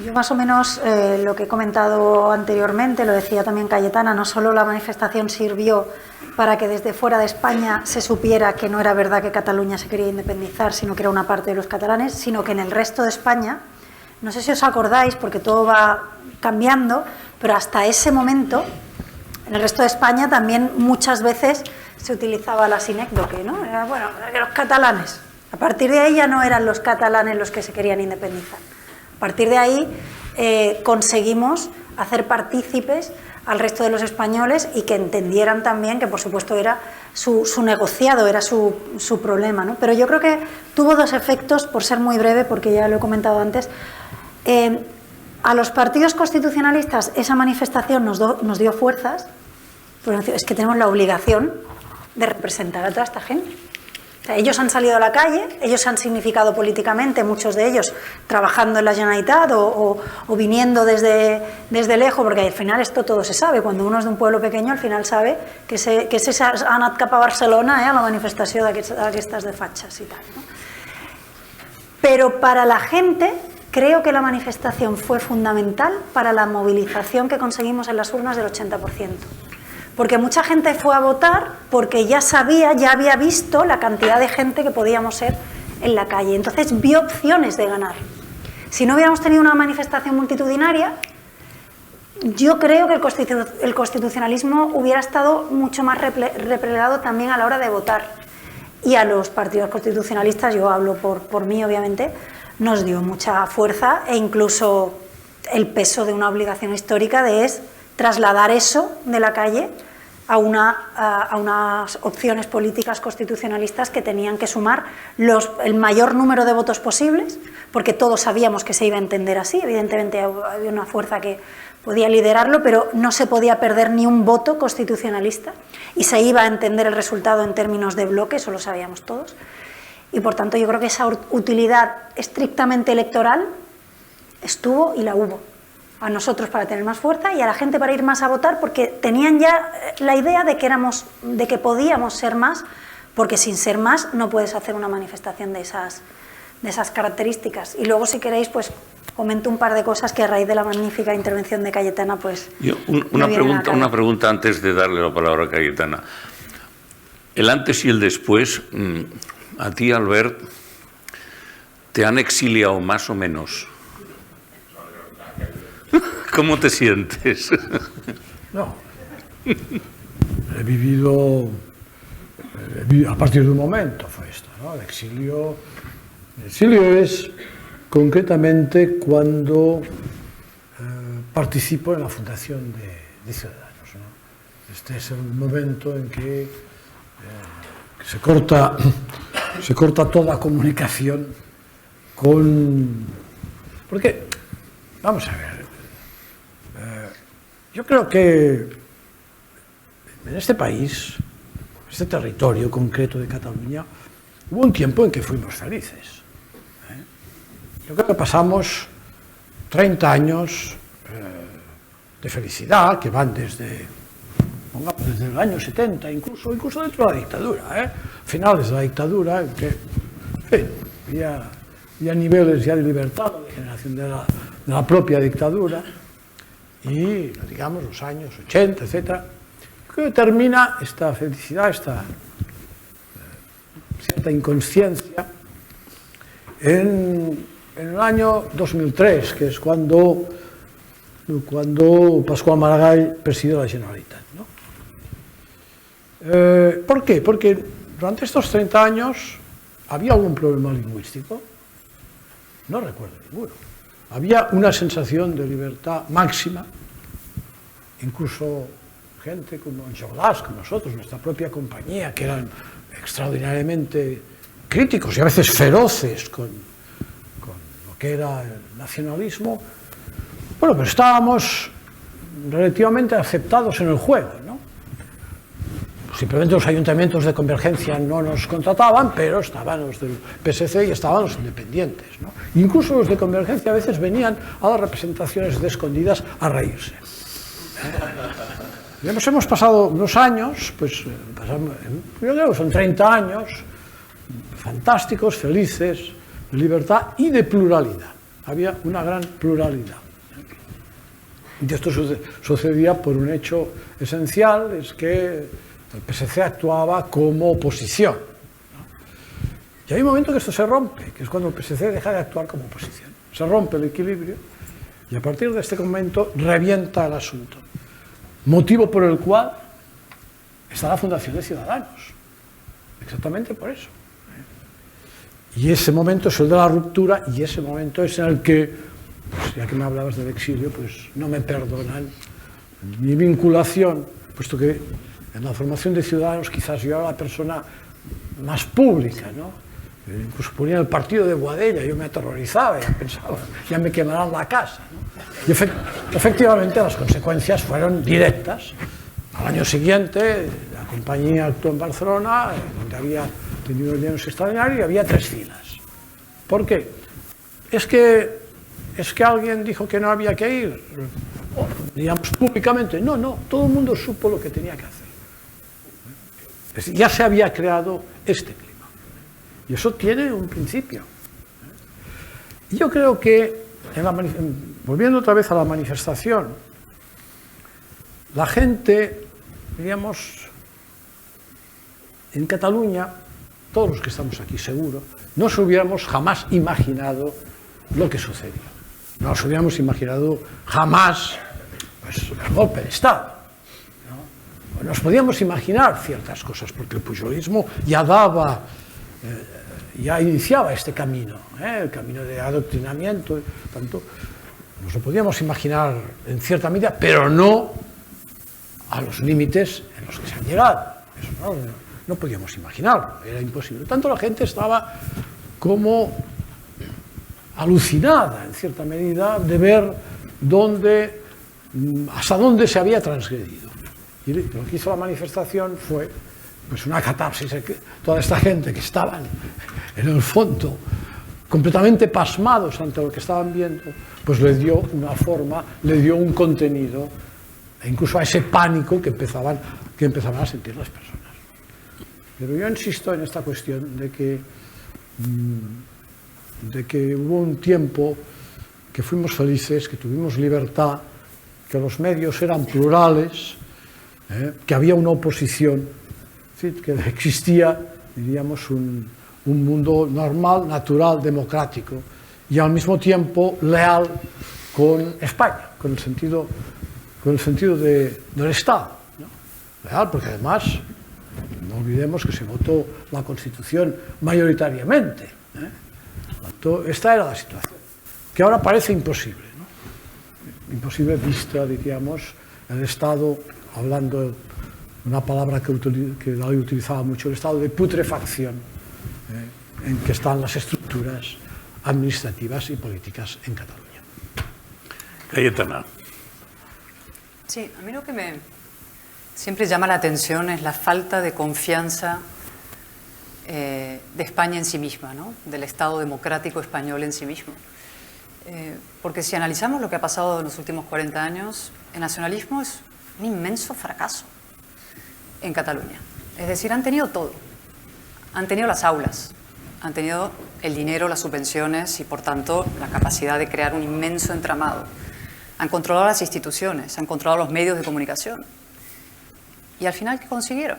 L: Yo más o menos lo que he comentado anteriormente, lo decía también Cayetana, no solo la manifestación sirvió para que desde fuera de España se supiera que no era verdad que Cataluña se quería independizar, sino que era una parte de los catalanes, sino que en el resto de España, no sé si os acordáis, porque todo va cambiando, pero hasta ese momento, en el resto de España también muchas veces se utilizaba la sinécdoque, ¿no? Era, bueno, que los catalanes. A partir de ahí ya no eran los catalanes los que se querían independizar. A partir de ahí conseguimos hacer partícipes al resto de los españoles y que entendieran también que, por supuesto, era su negociado, era su problema, ¿no? Pero yo creo que tuvo dos efectos, por ser muy breve, porque ya lo he comentado antes. A los partidos constitucionalistas esa manifestación nos dio fuerzas, pues es que tenemos la obligación de representar a toda esta gente. O sea, ellos han salido a la calle, ellos han significado políticamente, muchos de ellos trabajando en la Generalitat o viniendo desde lejos, porque al final esto todo se sabe. Cuando uno es de un pueblo pequeño, al final sabe que se ha anat cap a Barcelona a la manifestació d'aquestes de fatxes y tal, ¿no? Pero para la gente, creo que la manifestación fue fundamental para la movilización que conseguimos en las urnas del 80%. Porque mucha gente fue a votar porque ya sabía, ya había visto la cantidad de gente que podíamos ser en la calle. Entonces vio opciones de ganar. Si no hubiéramos tenido una manifestación multitudinaria, yo creo que el constitucionalismo hubiera estado mucho más replegado también a la hora de votar. Y a los partidos constitucionalistas, yo hablo por mí obviamente, nos dio mucha fuerza e incluso el peso de una obligación histórica de trasladar eso de la calle a unas opciones políticas constitucionalistas que tenían que sumar el mayor número de votos posibles, porque todos sabíamos que se iba a entender así. Evidentemente había una fuerza que podía liderarlo, pero no se podía perder ni un voto constitucionalista y se iba a entender el resultado en términos de bloque, eso lo sabíamos todos. Y por tanto yo creo que esa utilidad estrictamente electoral estuvo y la hubo. a nosotros para tener más fuerza y a la gente para ir más a votar, porque tenían ya la idea de que podíamos ser más, porque sin ser más no puedes hacer una manifestación de esas características. Y luego, si queréis, pues comento un par de cosas que a raíz de la magnífica intervención de Cayetana, pues
J: una pregunta antes de darle la palabra a Cayetana. El antes y el después, a ti, Albert, ¿te han exiliado más o menos? ¿Cómo te sientes?
K: No, he vivido a partir de un momento, fue esto, ¿no? El exilio es concretamente cuando participo en la fundación de Ciudadanos, ¿no? Este es el momento en que se corta toda comunicación porque, vamos a ver, yo creo que en este país, este territorio concreto de Cataluña, hubo un tiempo en que fuimos felices. Yo creo que pasamos 30 años de felicidad, que van desde el año 70, incluso dentro de la dictadura, finales de la dictadura, en que, en fin, había niveles ya de libertad, de generación de la propia dictadura, y, digamos, los años 80, etcétera, que termina esta felicidad, esta cierta inconsciencia, en el año 2003, que es cuando Pasqual Maragall presidió la Generalitat, ¿no? ¿Por qué? Porque durante estos 30 años había algún problema lingüístico. No recuerdo ninguno. Había una sensación de libertad máxima, incluso gente como Jordás, como nosotros, nuestra propia compañía, que eran extraordinariamente críticos y a veces feroces con lo que era el nacionalismo. Bueno, pero estábamos relativamente aceptados en el juego, ¿no? Simplemente los ayuntamientos de Convergencia no nos contrataban, pero estaban los del PSC y estaban los independientes, ¿no? Incluso los de Convergencia a veces venían a las representaciones de escondidas a reírse. Nos hemos pasado unos años, pues yo creo que son 30 años, fantásticos, felices, de libertad y de pluralidad. Había una gran pluralidad. Y esto sucedía por un hecho esencial, es que el PSC actuaba como oposición, ¿no? Y hay un momento que esto se rompe, que es cuando el PSC deja de actuar como oposición. Se rompe el equilibrio y a partir de este momento revienta el asunto. Motivo por el cual está la Fundación de Ciudadanos. Exactamente por eso. Y ese momento es el de la ruptura y ese momento es en el que, pues ya que me hablabas del exilio, pues no me perdonan mi vinculación, puesto que en la formación de Ciudadanos quizás yo era la persona más pública, ¿no? Incluso ponía el partido de Boadella, yo me aterrorizaba, ya pensaba, ya me quemarán la casa, ¿no? Y efectivamente las consecuencias fueron directas. Al año siguiente la compañía actuó en Barcelona, donde había tenido llenos extraordinarios y había 3 filas. ¿Por qué? Es que alguien dijo que no había que ir, digamos públicamente. No, todo el mundo supo lo que tenía que hacer. Es decir, ya se había creado este clima. Y eso tiene un principio. Y yo creo que, volviendo otra vez a la manifestación, la gente, digamos, en Cataluña, todos los que estamos aquí seguro, no nos hubiéramos jamás imaginado lo que sucedió. No nos hubiéramos imaginado jamás pues, el golpe de Estado, ¿no? Nos podíamos imaginar ciertas cosas, porque el pujolismo ya ya iniciaba este camino, el camino de adoctrinamiento, tanto, nos lo podíamos imaginar en cierta medida, pero no a los límites en los que se han llegado. Eso no podíamos imaginarlo, era imposible. Tanto la gente estaba como alucinada, en cierta medida, de ver hasta dónde se había transgredido. Y lo que hizo la manifestación fue pues, una catarsis. Toda esta gente que estaba en el fondo completamente pasmados ante lo que estaban viendo, pues le dio una forma, le dio un contenido, e incluso a ese pánico que empezaban a sentir las personas. Pero yo insisto en esta cuestión de que hubo un tiempo que fuimos felices, que tuvimos libertad, que los medios eran plurales, que había una oposición, es decir, que existía, diríamos, un mundo normal, natural, democrático, y al mismo tiempo leal con España, con el sentido del Estado, ¿no? Leal, porque además no olvidemos que se votó la Constitución mayoritariamente, esta era la situación, que ahora parece imposible, ¿no? Imposible vista, diríamos, el estado, hablando una palabra que hoy utilizaba mucho, el estado de putrefacción en que están las estructuras administrativas y políticas en Cataluña.
J: Cayetana.
M: Sí, a mí lo que siempre llama la atención es la falta de confianza de España en sí misma, ¿no? Del Estado democrático español en sí mismo. Porque si analizamos lo que ha pasado en los últimos 40 años, el nacionalismo es un inmenso fracaso en Cataluña. Es decir, han tenido todo. Han tenido las aulas, han tenido el dinero, las subvenciones y, por tanto, la capacidad de crear un inmenso entramado. Han controlado las instituciones, han controlado los medios de comunicación. ¿Y al final qué consiguieron?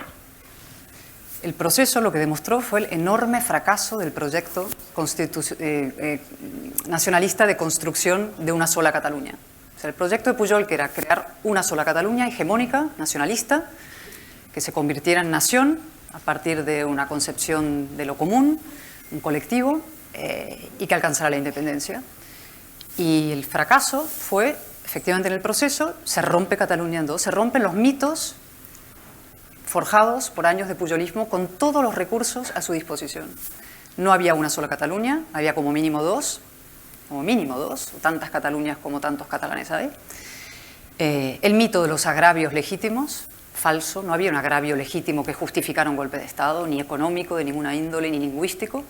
M: El proceso lo que demostró fue el enorme fracaso del proyecto nacionalista de construcción de una sola Cataluña. O sea, el proyecto de Pujol, que era crear una sola Cataluña hegemónica, nacionalista, que se convirtiera en nación a partir de una concepción de lo común, un colectivo, y que alcanzara la independencia. Y el fracaso fue, efectivamente, en el proceso, se rompe Cataluña en dos, se rompen los mitos forjados por años de pujolismo con todos los recursos a su disposición. No había una sola Cataluña, había como mínimo dos, o tantas Cataluñas como tantos catalanes hay. El mito de los agravios legítimos, falso, no había un agravio legítimo que justificara un golpe de Estado, ni económico, de ninguna índole, ni lingüístico.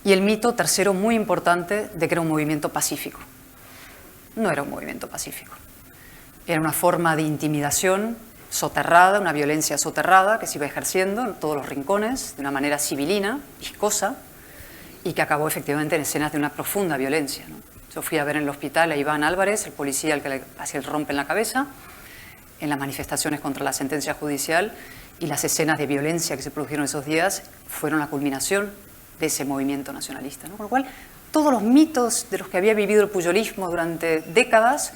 M: Y el mito, tercero, muy importante, de que era un movimiento pacífico. No era un movimiento pacífico. Era una forma de intimidación soterrada, una violencia soterrada que se iba ejerciendo en todos los rincones de una manera civilina, viscosa, y que acabó efectivamente en escenas de una profunda violencia, ¿no? Yo fui a ver en el hospital a Iván Álvarez, el policía al que le hacía el rompe en la cabeza, en las manifestaciones contra la sentencia judicial, y las escenas de violencia que se produjeron esos días fueron la culminación de ese movimiento nacionalista, ¿no? Con lo cual, todos los mitos de los que había vivido el pujolismo durante décadas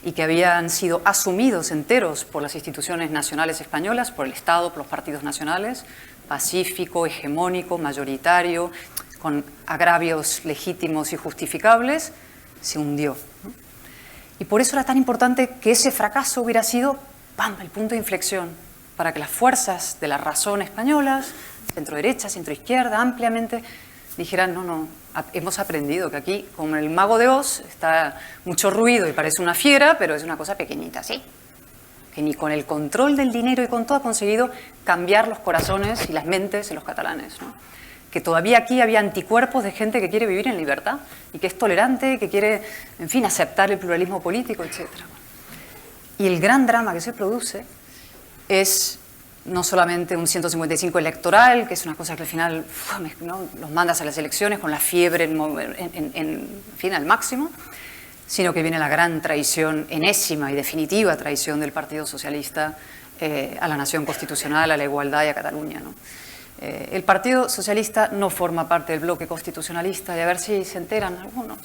M: y que habían sido asumidos enteros por las instituciones nacionales españolas, por el Estado, por los partidos nacionales, pacífico, hegemónico, mayoritario, con agravios legítimos y justificables, se hundió, ¿no? Y por eso era tan importante que ese fracaso hubiera sido, ¡pam!, el punto de inflexión para que las fuerzas de la razón españolas, centro-derecha, centro-izquierda, ampliamente, dijeran, no, hemos aprendido que aquí, como el mago de Oz, está mucho ruido y parece una fiera, pero es una cosa pequeñita, ¿sí? Que ni con el control del dinero y con todo ha conseguido cambiar los corazones y las mentes de los catalanes, ¿no? Que todavía aquí había anticuerpos de gente que quiere vivir en libertad y que es tolerante, que quiere, en fin, aceptar el pluralismo político, etc. Y el gran drama que se produce es no solamente un 155 electoral, que es una cosa que al final, ¿no?, los mandas a las elecciones con la fiebre en fin, al máximo, sino que viene la gran traición, enésima y definitiva traición del Partido Socialista a la nación constitucional, a la igualdad y a Cataluña, ¿no? El Partido Socialista no forma parte del bloque constitucionalista, y a ver si se enteran algunos.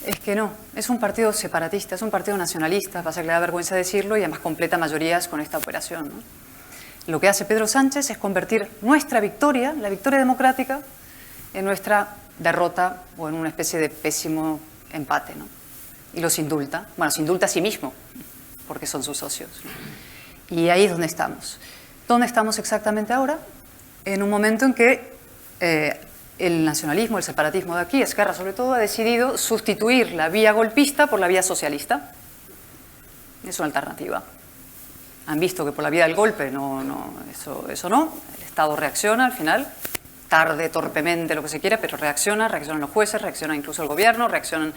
M: Es que no, es un partido separatista, es un partido nacionalista, pasa que le da vergüenza decirlo y además completa mayorías con esta operación, ¿no? Lo que hace Pedro Sánchez es convertir nuestra victoria, la victoria democrática, en nuestra derrota o en una especie de pésimo empate, ¿no? Y los indulta, bueno, se indulta a sí mismo, porque son sus socios, ¿no? Y ahí es donde estamos. ¿Dónde estamos exactamente ahora? En un momento en que el nacionalismo, el separatismo de aquí, Esquerra sobre todo, ha decidido sustituir la vía golpista por la vía socialista. Es una alternativa. Han visto que por la vía del golpe eso no, el Estado reacciona al final tarde, torpemente, lo que se quiera, pero reaccionan los jueces, reacciona incluso el gobierno, reaccionan,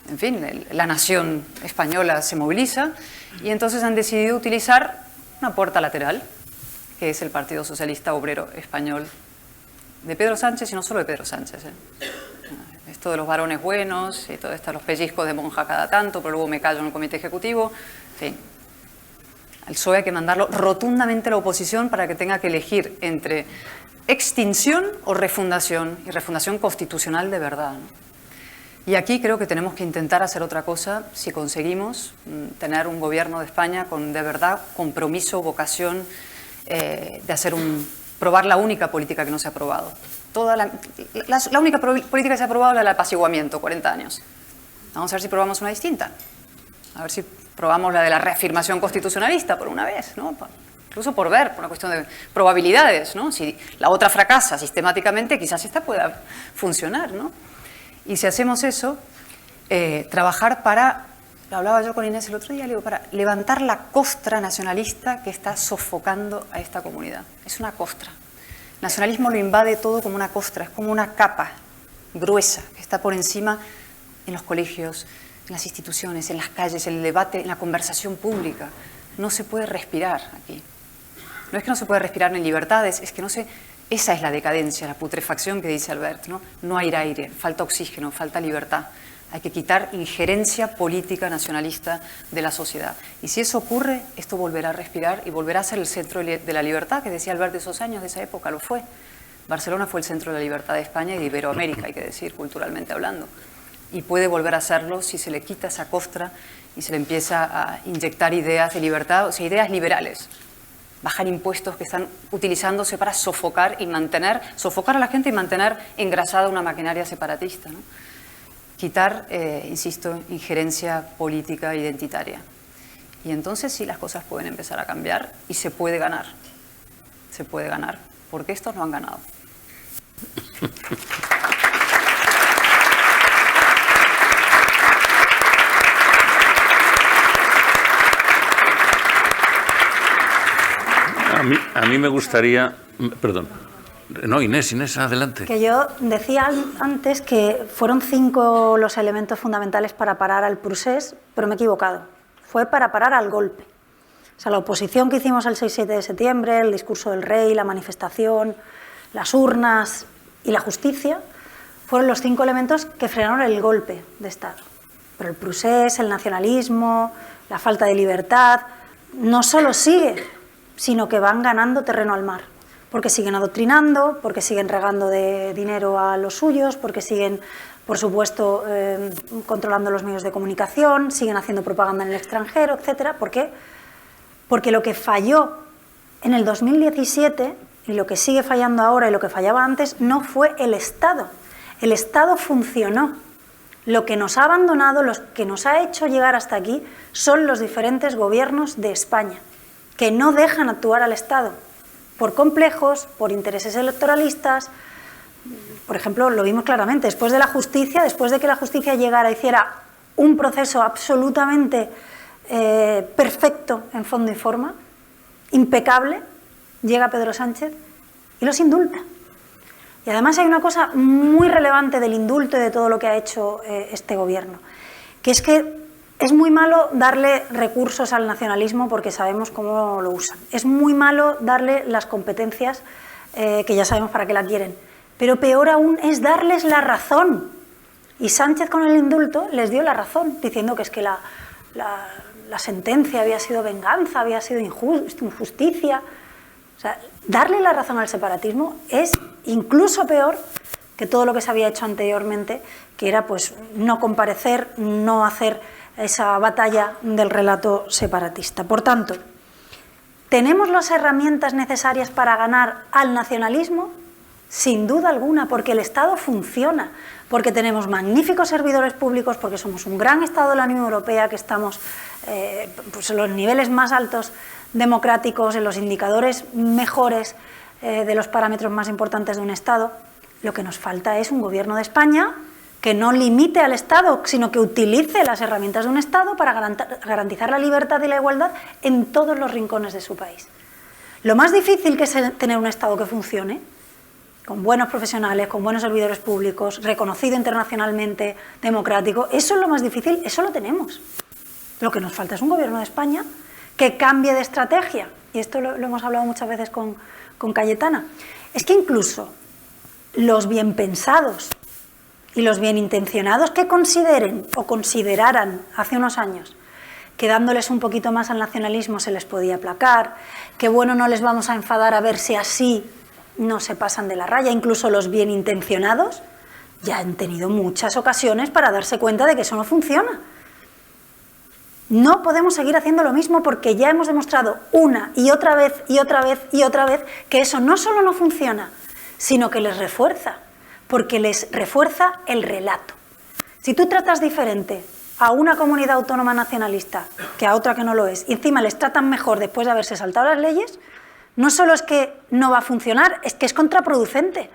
M: en fin, la nación española se moviliza y entonces han decidido utilizar una puerta lateral, que es el Partido Socialista Obrero Español de Pedro Sánchez, y no solo de Pedro Sánchez. Esto de los varones buenos y todo esto, los pellizcos de monja cada tanto, pero luego me callo en el comité ejecutivo, en fin. Al PSOE hay que mandarlo rotundamente a la oposición para que tenga que elegir entre extinción o refundación, y refundación constitucional de verdad, ¿no? Y aquí creo que tenemos que intentar hacer otra cosa si conseguimos tener un gobierno de España con de verdad compromiso, vocación de hacer probar la única política que no se ha aprobado. La única política que se ha aprobado es la del apaciguamiento, 40 años. Vamos a ver si probamos una distinta. A ver si probamos la de la reafirmación constitucionalista por una vez, ¿no? Incluso por ver, por una cuestión de probabilidades, ¿no? Si la otra fracasa sistemáticamente, quizás esta pueda funcionar, ¿no? Y si hacemos eso, trabajar para, lo hablaba yo con Inés el otro día, para levantar la costra nacionalista que está sofocando a esta comunidad. Es una costra. El nacionalismo lo invade todo como una costra, es como una capa gruesa que está por encima en los colegios, en las instituciones, en las calles, en el debate, en la conversación pública. No se puede respirar aquí. No es que no se puede respirar en libertades, es que no se... Esa es la decadencia, la putrefacción que dice Albert, ¿no? No hay aire, falta oxígeno, falta libertad. Hay que quitar injerencia política nacionalista de la sociedad. Y si eso ocurre, esto volverá a respirar y volverá a ser el centro de la libertad, que decía Albert de esos años, de esa época, lo fue. Barcelona fue el centro de la libertad de España y de Iberoamérica, hay que decir, culturalmente hablando. Y puede volver a serlo si se le quita esa costra y se le empieza a inyectar ideas de libertad, o sea, ideas liberales. Bajar impuestos que están utilizándose para sofocar a la gente y mantener engrasada una maquinaria separatista, ¿no? Quitar, insisto, injerencia política identitaria. Y entonces sí las cosas pueden empezar a cambiar y se puede ganar. Se puede ganar, porque estos no han ganado.
J: A mí me gustaría... Perdón. No, Inés, adelante.
L: Que yo decía antes que fueron 5 los elementos fundamentales para parar al procés, pero me he equivocado. Fue para parar al golpe. O sea, la oposición que hicimos el 6-7 de septiembre, el discurso del rey, la manifestación, las urnas y la justicia, fueron los 5 elementos que frenaron el golpe de Estado. Pero el procés, el nacionalismo, la falta de libertad, no solo sigue, sino que van ganando terreno al mar, porque siguen adoctrinando, porque siguen regando de dinero a los suyos, porque siguen, por supuesto, controlando los medios de comunicación, siguen haciendo propaganda en el extranjero, etc. ¿Por qué? Porque lo que falló en el 2017 y lo que sigue fallando ahora y lo que fallaba antes no fue el Estado. El Estado funcionó. Lo que nos ha abandonado, lo que nos ha hecho llegar hasta aquí, son los diferentes gobiernos de España, que no dejan actuar al Estado, por complejos, por intereses electoralistas. Por ejemplo, lo vimos claramente, después de la justicia, después de que la justicia llegara, hiciera un proceso absolutamente perfecto en fondo y forma, impecable, llega Pedro Sánchez y los indulta. Y además hay una cosa muy relevante del indulto y de todo lo que ha hecho este gobierno, que es que es muy malo darle recursos al nacionalismo porque sabemos cómo lo usan. Es muy malo darle las competencias que ya sabemos para qué la quieren. Pero peor aún es darles la razón. Y Sánchez con el indulto les dio la razón, diciendo que es que la sentencia había sido venganza, había sido injusticia. O sea, darle la razón al separatismo es incluso peor que todo lo que se había hecho anteriormente, que era pues no comparecer, no hacer esa batalla del relato separatista. Por tanto, ¿tenemos las herramientas necesarias para ganar al nacionalismo? Sin duda alguna, porque el Estado funciona, porque tenemos magníficos servidores públicos, porque somos un gran Estado de la Unión Europea, que estamos pues en los niveles más altos democráticos, en los indicadores mejores de los parámetros más importantes de un Estado. Lo que nos falta es un gobierno de España que no limite al Estado, sino que utilice las herramientas de un Estado para garantizar la libertad y la igualdad en todos los rincones de su país. Lo más difícil que es tener un Estado que funcione con buenos profesionales, con buenos servidores públicos, reconocido internacionalmente, democrático. Eso es lo más difícil, eso lo tenemos. Lo que nos falta es un gobierno de España que cambie de estrategia. Y esto lo hemos hablado muchas veces con Cayetana. Es que incluso los bien pensados y los bien intencionados que consideren o consideraran hace unos años que dándoles un poquito más al nacionalismo se les podía aplacar, que bueno, no les vamos a enfadar a ver si así no se pasan de la raya. Incluso los bien intencionados ya han tenido muchas ocasiones para darse cuenta de que eso no funciona. No podemos seguir haciendo lo mismo porque ya hemos demostrado una y otra vez y otra vez y otra vez que eso no solo no funciona, sino que les refuerza, porque les refuerza el relato. Si tú tratas diferente a una comunidad autónoma nacionalista que a otra que no lo es, y encima les tratan mejor después de haberse saltado las leyes, no solo es que no va a funcionar, es que es contraproducente,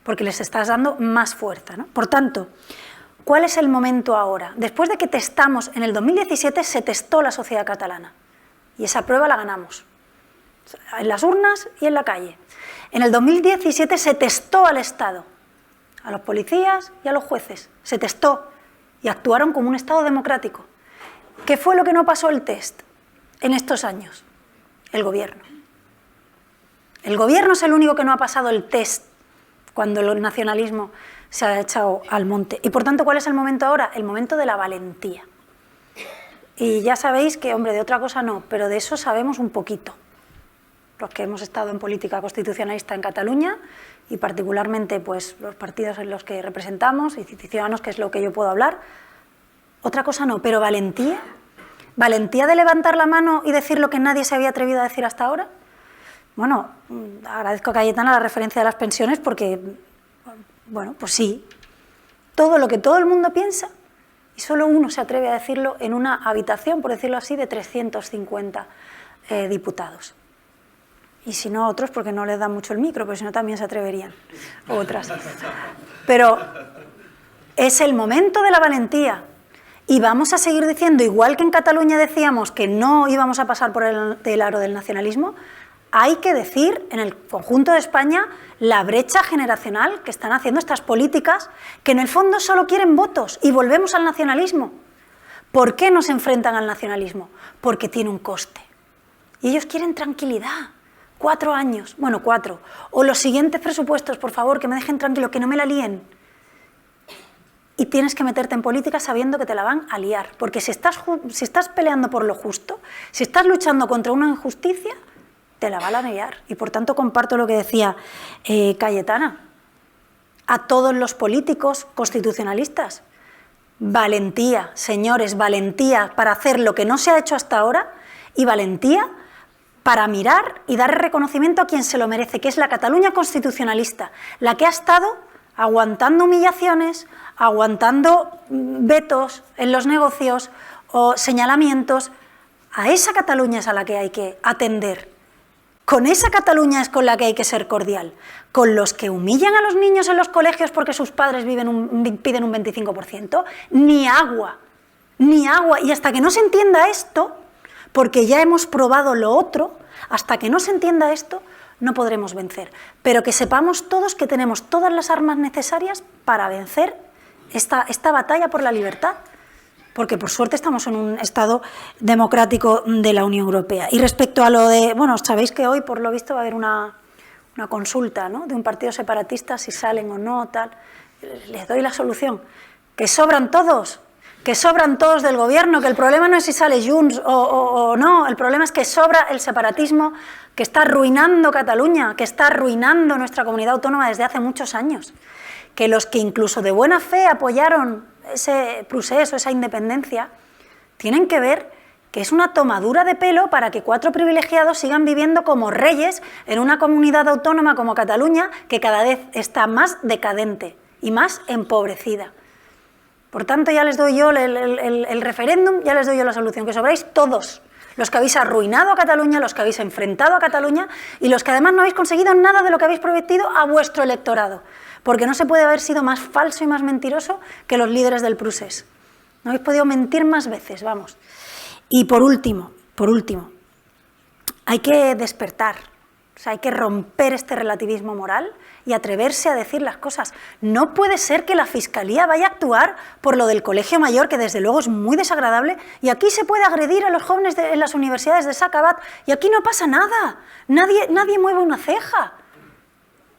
L: porque les estás dando más fuerza, ¿no? Por tanto, ¿cuál es el momento ahora? Después de que testamos, en el 2017 se testó la sociedad catalana, y esa prueba la ganamos, en las urnas y en la calle. En el 2017 se testó al Estado, a los policías y a los jueces, se testó, y actuaron como un Estado democrático. ¿Qué fue lo que no pasó el test en estos años? El gobierno. El gobierno es el único que no ha pasado el test cuando el nacionalismo se ha echado al monte. Y por tanto, ¿cuál es el momento ahora? El momento de la valentía. Y ya sabéis que, hombre, de otra cosa no, pero de eso sabemos un poquito. Los que hemos estado en política constitucionalista en Cataluña y particularmente pues, los partidos en los que representamos y Ciudadanos, que es lo que yo puedo hablar. Otra cosa no, pero valentía. ¿Valentía de levantar la mano y decir lo que nadie se había atrevido a decir hasta ahora? Bueno, agradezco a Cayetana la referencia de las pensiones porque, bueno, pues sí, todo lo que todo el mundo piensa y solo uno se atreve a decirlo en una habitación, por decirlo así, de 350 diputados. Y si no otros, porque no les dan mucho el micro, pero si no también se atreverían, otras. Pero es el momento de la valentía. Y vamos a seguir diciendo, igual que en Cataluña decíamos que no íbamos a pasar por el aro del nacionalismo, hay que decir en el conjunto de España la brecha generacional que están haciendo estas políticas, que en el fondo solo quieren votos, y volvemos al nacionalismo. ¿Por qué nos enfrentan al nacionalismo? Porque tiene un coste. Y ellos quieren tranquilidad. 4 años, bueno, 4, o los siguientes presupuestos, por favor, que me dejen tranquilo, que no me la líen. Y tienes que meterte en política sabiendo que te la van a liar, porque si estás peleando por lo justo, si estás luchando contra una injusticia, te la van a liar. Y por tanto comparto lo que decía Cayetana. A todos los políticos constitucionalistas, valentía, señores, valentía para hacer lo que no se ha hecho hasta ahora y valentía para mirar y dar reconocimiento a quien se lo merece, que es la Cataluña constitucionalista, la que ha estado aguantando humillaciones, aguantando vetos en los negocios o señalamientos. A esa Cataluña es a la que hay que atender. Con esa Cataluña es con la que hay que ser cordial. Con los que humillan a los niños en los colegios porque sus padres piden un 25%, ni agua, ni agua. Y hasta que no se entienda esto, porque ya hemos probado lo otro, hasta que no se entienda esto, no podremos vencer. Pero que sepamos todos que tenemos todas las armas necesarias para vencer esta batalla por la libertad, porque por suerte estamos en un Estado democrático de la Unión Europea. Y respecto a lo de, bueno, sabéis que hoy por lo visto va a haber una consulta, ¿no?, de un partido separatista, si salen o no, tal. Les doy la solución, que sobran todos del gobierno, que el problema no es si sale Junts o no, el problema es que sobra el separatismo que está arruinando Cataluña, que está arruinando nuestra comunidad autónoma desde hace muchos años, que los que incluso de buena fe apoyaron ese procés o esa independencia, tienen que ver que es una tomadura de pelo para que 4 privilegiados sigan viviendo como reyes en una comunidad autónoma como Cataluña, que cada vez está más decadente y más empobrecida. Por tanto, ya les doy yo el referéndum, ya les doy yo la solución, que sobráis todos, los que habéis arruinado a Cataluña, los que habéis enfrentado a Cataluña y los que además no habéis conseguido nada de lo que habéis prometido a vuestro electorado, porque no se puede haber sido más falso y más mentiroso que los líderes del procés. No habéis podido mentir más veces, vamos. Y por último, hay que despertar. O sea, hay que romper este relativismo moral y atreverse a decir las cosas. No puede ser que la Fiscalía vaya a actuar por lo del Colegio Mayor, que desde luego es muy desagradable, y aquí se puede agredir a los jóvenes en las universidades de Sacabad, y aquí no pasa nada. Nadie mueve una ceja.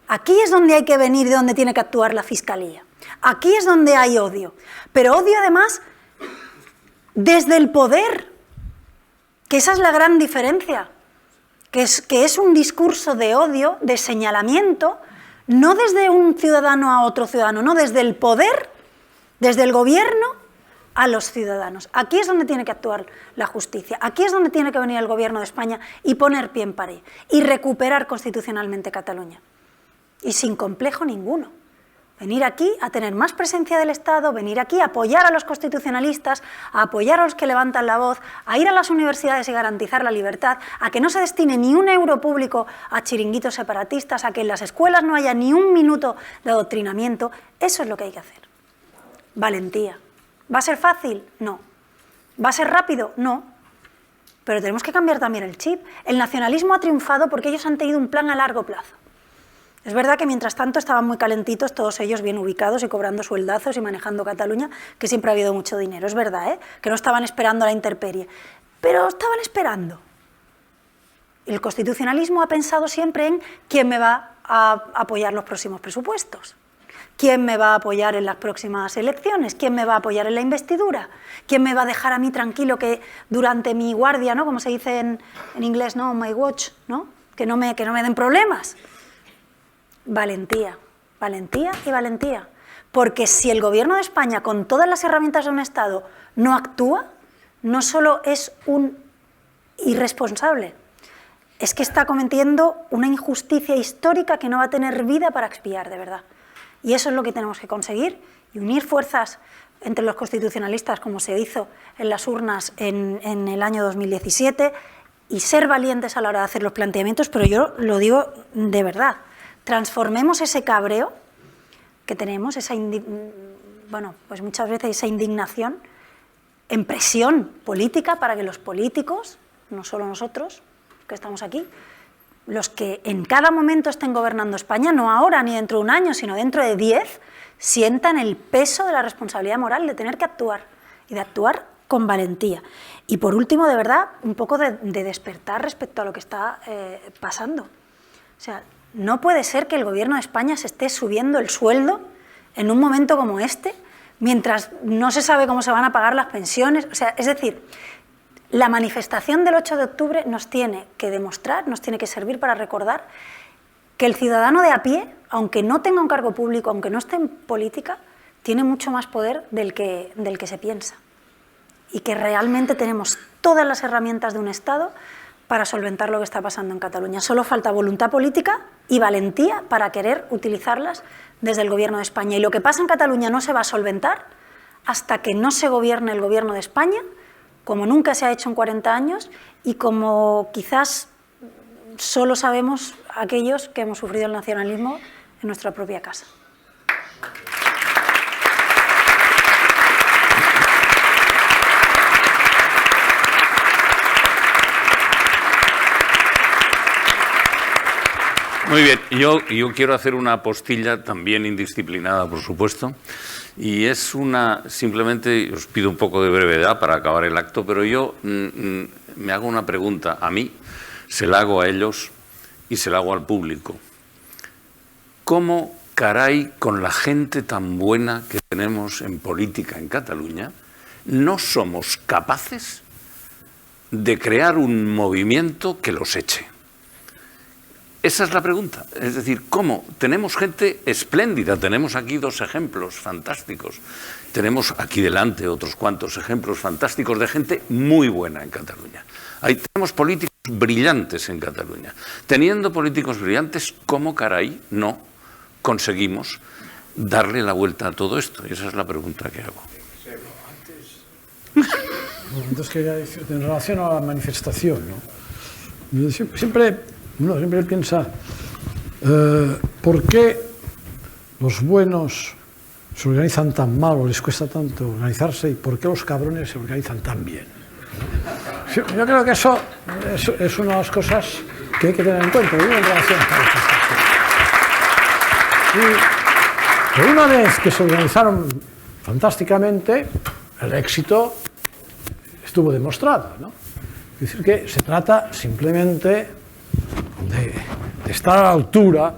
L: Aquí es donde hay que venir, de donde tiene que actuar la Fiscalía. Aquí es donde hay odio. Pero odio, además, desde el poder, que esa es la gran diferencia. Que es un discurso de odio, de señalamiento, no desde un ciudadano a otro ciudadano, no, desde el poder, desde el gobierno a los ciudadanos. Aquí es donde tiene que actuar la justicia, aquí es donde tiene que venir el gobierno de España y poner pie en pared y recuperar constitucionalmente Cataluña. Y sin complejo ninguno. Venir aquí a tener más presencia del Estado, venir aquí a apoyar a los constitucionalistas, a apoyar a los que levantan la voz, a ir a las universidades y garantizar la libertad, a que no se destine ni un euro público a chiringuitos separatistas, a que en las escuelas no haya ni un minuto de adoctrinamiento. Eso es lo que hay que hacer. Valentía. ¿Va a ser fácil? No. ¿Va a ser rápido? No. Pero tenemos que cambiar también el chip. El nacionalismo ha triunfado porque ellos han tenido un plan a largo plazo. Es verdad que mientras tanto estaban muy calentitos, todos ellos bien ubicados y cobrando sueldazos y manejando Cataluña, que siempre ha habido mucho dinero. Es verdad, que no estaban esperando a la intemperie, pero estaban esperando. El constitucionalismo ha pensado siempre en quién me va a apoyar los próximos presupuestos, quién me va a apoyar en las próximas elecciones, quién me va a apoyar en la investidura, quién me va a dejar a mí tranquilo que durante mi guardia, ¿no? Como se dice en inglés, ¿no? My watch, ¿no? Que no me den problemas. Valentía, valentía y valentía. Porque si el gobierno de España, con todas las herramientas de un Estado, no actúa, no solo es un irresponsable, es que está cometiendo una injusticia histórica que no va a tener vida para expiar, de verdad. Y eso es lo que tenemos que conseguir, y unir fuerzas entre los constitucionalistas, como se hizo en las urnas en el año 2017, y ser valientes a la hora de hacer los planteamientos, pero yo lo digo de verdad. Transformemos ese cabreo que tenemos, pues muchas veces esa indignación, en presión política para que los políticos, no solo nosotros que estamos aquí, los que en cada momento estén gobernando España, no ahora ni dentro de un año, sino dentro de 10, sientan el peso de la responsabilidad moral de tener que actuar y de actuar con valentía. Y por último, de verdad, un poco de despertar respecto a lo que está pasando. O sea, no puede ser que el gobierno de España se esté subiendo el sueldo en un momento como este, mientras no se sabe cómo se van a pagar las pensiones. O sea, es decir, la manifestación del 8 de octubre nos tiene que demostrar, nos tiene que servir para recordar que el ciudadano de a pie, aunque no tenga un cargo público, aunque no esté en política, tiene mucho más poder del que se piensa. Y que realmente tenemos todas las herramientas de un Estado para solventar lo que está pasando en Cataluña. Solo falta voluntad política y valentía para querer utilizarlas desde el Gobierno de España. Y lo que pasa en Cataluña no se va a solventar hasta que no se gobierne el Gobierno de España, como nunca se ha hecho en 40 años y como quizás solo sabemos aquellos que hemos sufrido el nacionalismo en nuestra propia casa.
J: Muy bien, yo quiero hacer una postilla también indisciplinada, por supuesto, y es simplemente os pido un poco de brevedad para acabar el acto, pero yo me hago una pregunta a mí, se la hago a ellos y se la hago al público. ¿Cómo caray, con la gente tan buena que tenemos en política en Cataluña, no somos capaces de crear un movimiento que los eche? Esa es la pregunta. Es decir, ¿cómo? Tenemos gente espléndida, tenemos aquí 2 ejemplos fantásticos. Tenemos aquí delante otros cuantos ejemplos fantásticos de gente muy buena en Cataluña. Ahí tenemos políticos brillantes en Cataluña. Teniendo políticos brillantes, ¿cómo caray no conseguimos darle la vuelta a todo esto? Y esa es la pregunta que hago.
K: Entonces quería decir, en relación a la manifestación, ¿no? Yo siempre piensa, ¿por qué los buenos se organizan tan mal o les cuesta tanto organizarse y por qué los cabrones se organizan tan bien? Yo creo que eso es una de las cosas que hay que tener en cuenta, digo, en relación a esta manifestación. Y una vez que se organizaron fantásticamente, el éxito estuvo demostrado, ¿no? Es decir, que se trata simplemente de estar a la altura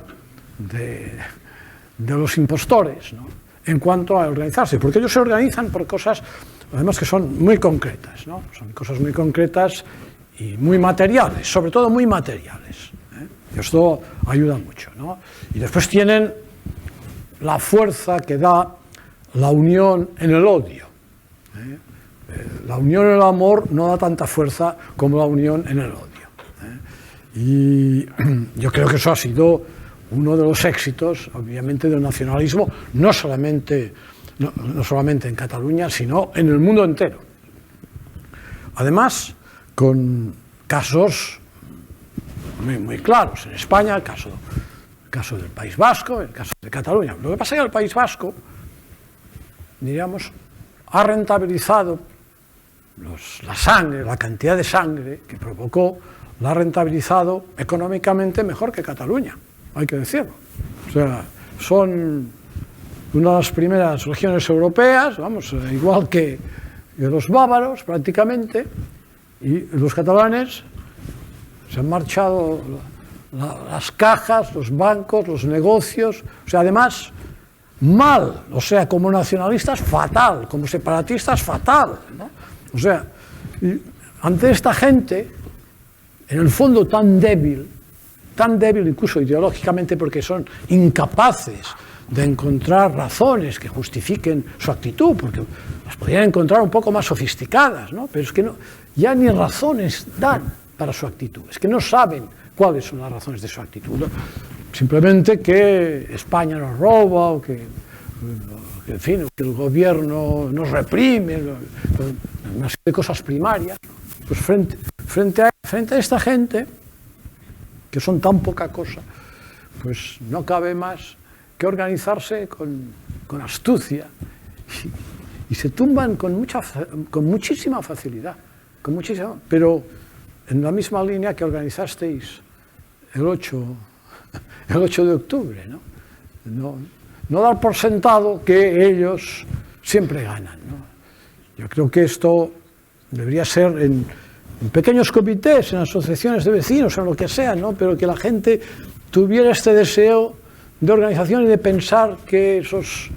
K: de los impostores, ¿no?, en cuanto a organizarse, porque ellos se organizan por cosas, además, que son muy concretas, ¿no? Son cosas muy concretas y muy materiales, sobre todo muy materiales, ¿eh? Y esto ayuda mucho, ¿no? Y después tienen la fuerza que da la unión en el odio, ¿eh? La unión en el amor no da tanta fuerza como la unión en el odio, ¿eh? Y yo creo que eso ha sido uno de los éxitos, obviamente, del nacionalismo, no solamente en Cataluña, sino en el mundo entero. Además, con casos muy claros. En España, el caso del País Vasco, el caso de Cataluña. Lo que pasa es que el País Vasco, diríamos, ha rentabilizado la sangre, la cantidad de sangre que provocó, la ha rentabilizado económicamente mejor que Cataluña, hay que decirlo. O sea, son una de las primeras regiones europeas, vamos, igual que los bávaros prácticamente, y los catalanes se han marchado las cajas, los bancos, los negocios, o sea, además, mal, o sea, como nacionalistas, fatal, como separatistas, fatal, ¿no? O sea, ante esta gente, en el fondo tan débil incluso ideológicamente, porque son incapaces de encontrar razones que justifiquen su actitud, porque las podrían encontrar un poco más sofisticadas, ¿no? Pero es que no, ya ni razones dan para su actitud, es que no saben cuáles son las razones de su actitud, ¿no? Simplemente que España nos roba, o que en fin, que el gobierno nos reprime, una serie de cosas primarias. Pues frente a esta gente, que son tan poca cosa, pues no cabe más que organizarse con astucia, y se tumban con muchísima facilidad, pero en la misma línea que organizasteis el 8 de octubre, ¿no? No dar por sentado que ellos siempre ganan, ¿no? Yo creo que esto debería ser en pequeños comités, en asociaciones de vecinos, en lo que sea, ¿no? Pero que la gente tuviera este deseo de organización y de pensar que esos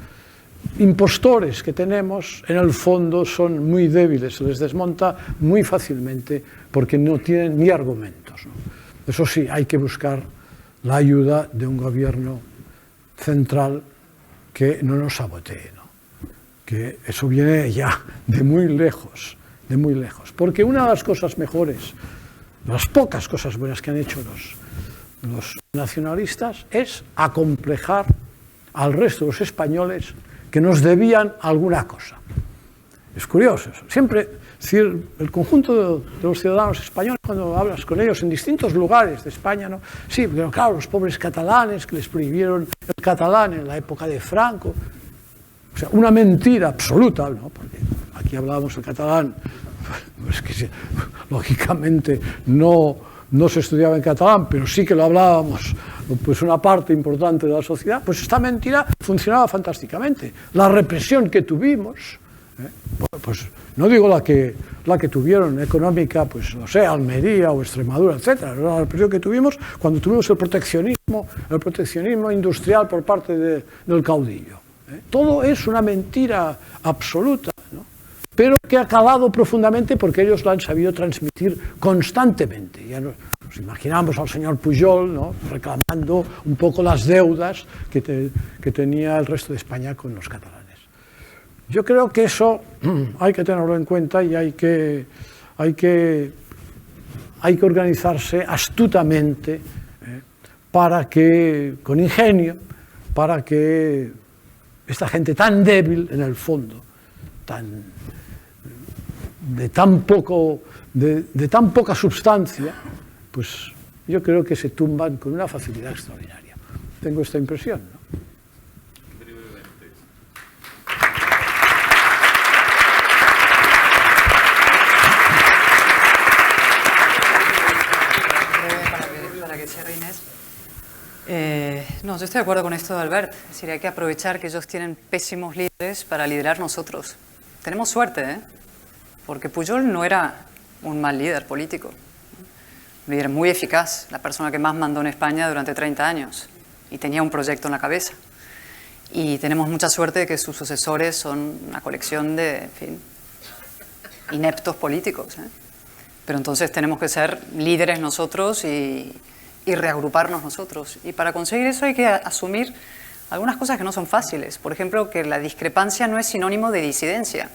K: impostores que tenemos, en el fondo, son muy débiles, se les desmonta muy fácilmente porque no tienen ni argumentos, ¿no? Eso sí, hay que buscar la ayuda de un gobierno central que no nos sabotee, ¿no? Que eso viene ya de muy lejos, porque una de las cosas mejores, las pocas cosas buenas que han hecho los nacionalistas es acomplejar al resto de los españoles que nos debían alguna cosa. Es curioso eso. Siempre, es decir, el conjunto de los ciudadanos españoles, cuando hablas con ellos en distintos lugares de España, ¿no? Sí, pero claro, los pobres catalanes que les prohibieron el catalán en la época de Franco, o sea, una mentira absoluta, ¿no? Porque aquí hablábamos el catalán, pues que lógicamente no se estudiaba en catalán, pero sí que lo hablábamos, pues una parte importante de la sociedad. Pues esta mentira funcionaba fantásticamente. La represión que tuvimos, pues no digo la que tuvieron económica, pues no sé, Almería o Extremadura, etcétera, la represión que tuvimos cuando tuvimos el proteccionismo industrial por parte del caudillo. Todo es una mentira absoluta, ¿no? Pero que ha calado profundamente porque ellos lo han sabido transmitir constantemente. Ya nos imaginamos al señor Pujol, ¿no?, reclamando un poco las deudas que tenía el resto de España con los catalanes. Yo creo que eso hay que tenerlo en cuenta y hay que organizarse astutamente, para que, con ingenio, para que esta gente tan débil en el fondo, de tan poca substancia, pues yo creo que se tumban con una facilidad extraordinaria. Tengo esta impresión, ¿no?
M: No, yo estoy de acuerdo con esto de Albert. Es decir, hay que aprovechar que ellos tienen pésimos líderes para liderar nosotros. Tenemos suerte, ¿eh? Porque Pujol no era un mal líder político. Un líder muy eficaz, la persona que más mandó en España durante 30 años. Y tenía un proyecto en la cabeza. Y tenemos mucha suerte de que sus sucesores son una colección de, en fin, ineptos políticos, ¿eh? Pero entonces tenemos que ser líderes nosotros y reagruparnos nosotros. Y para conseguir eso hay que asumir algunas cosas que no son fáciles. Por ejemplo, que la discrepancia no es sinónimo de disidencia.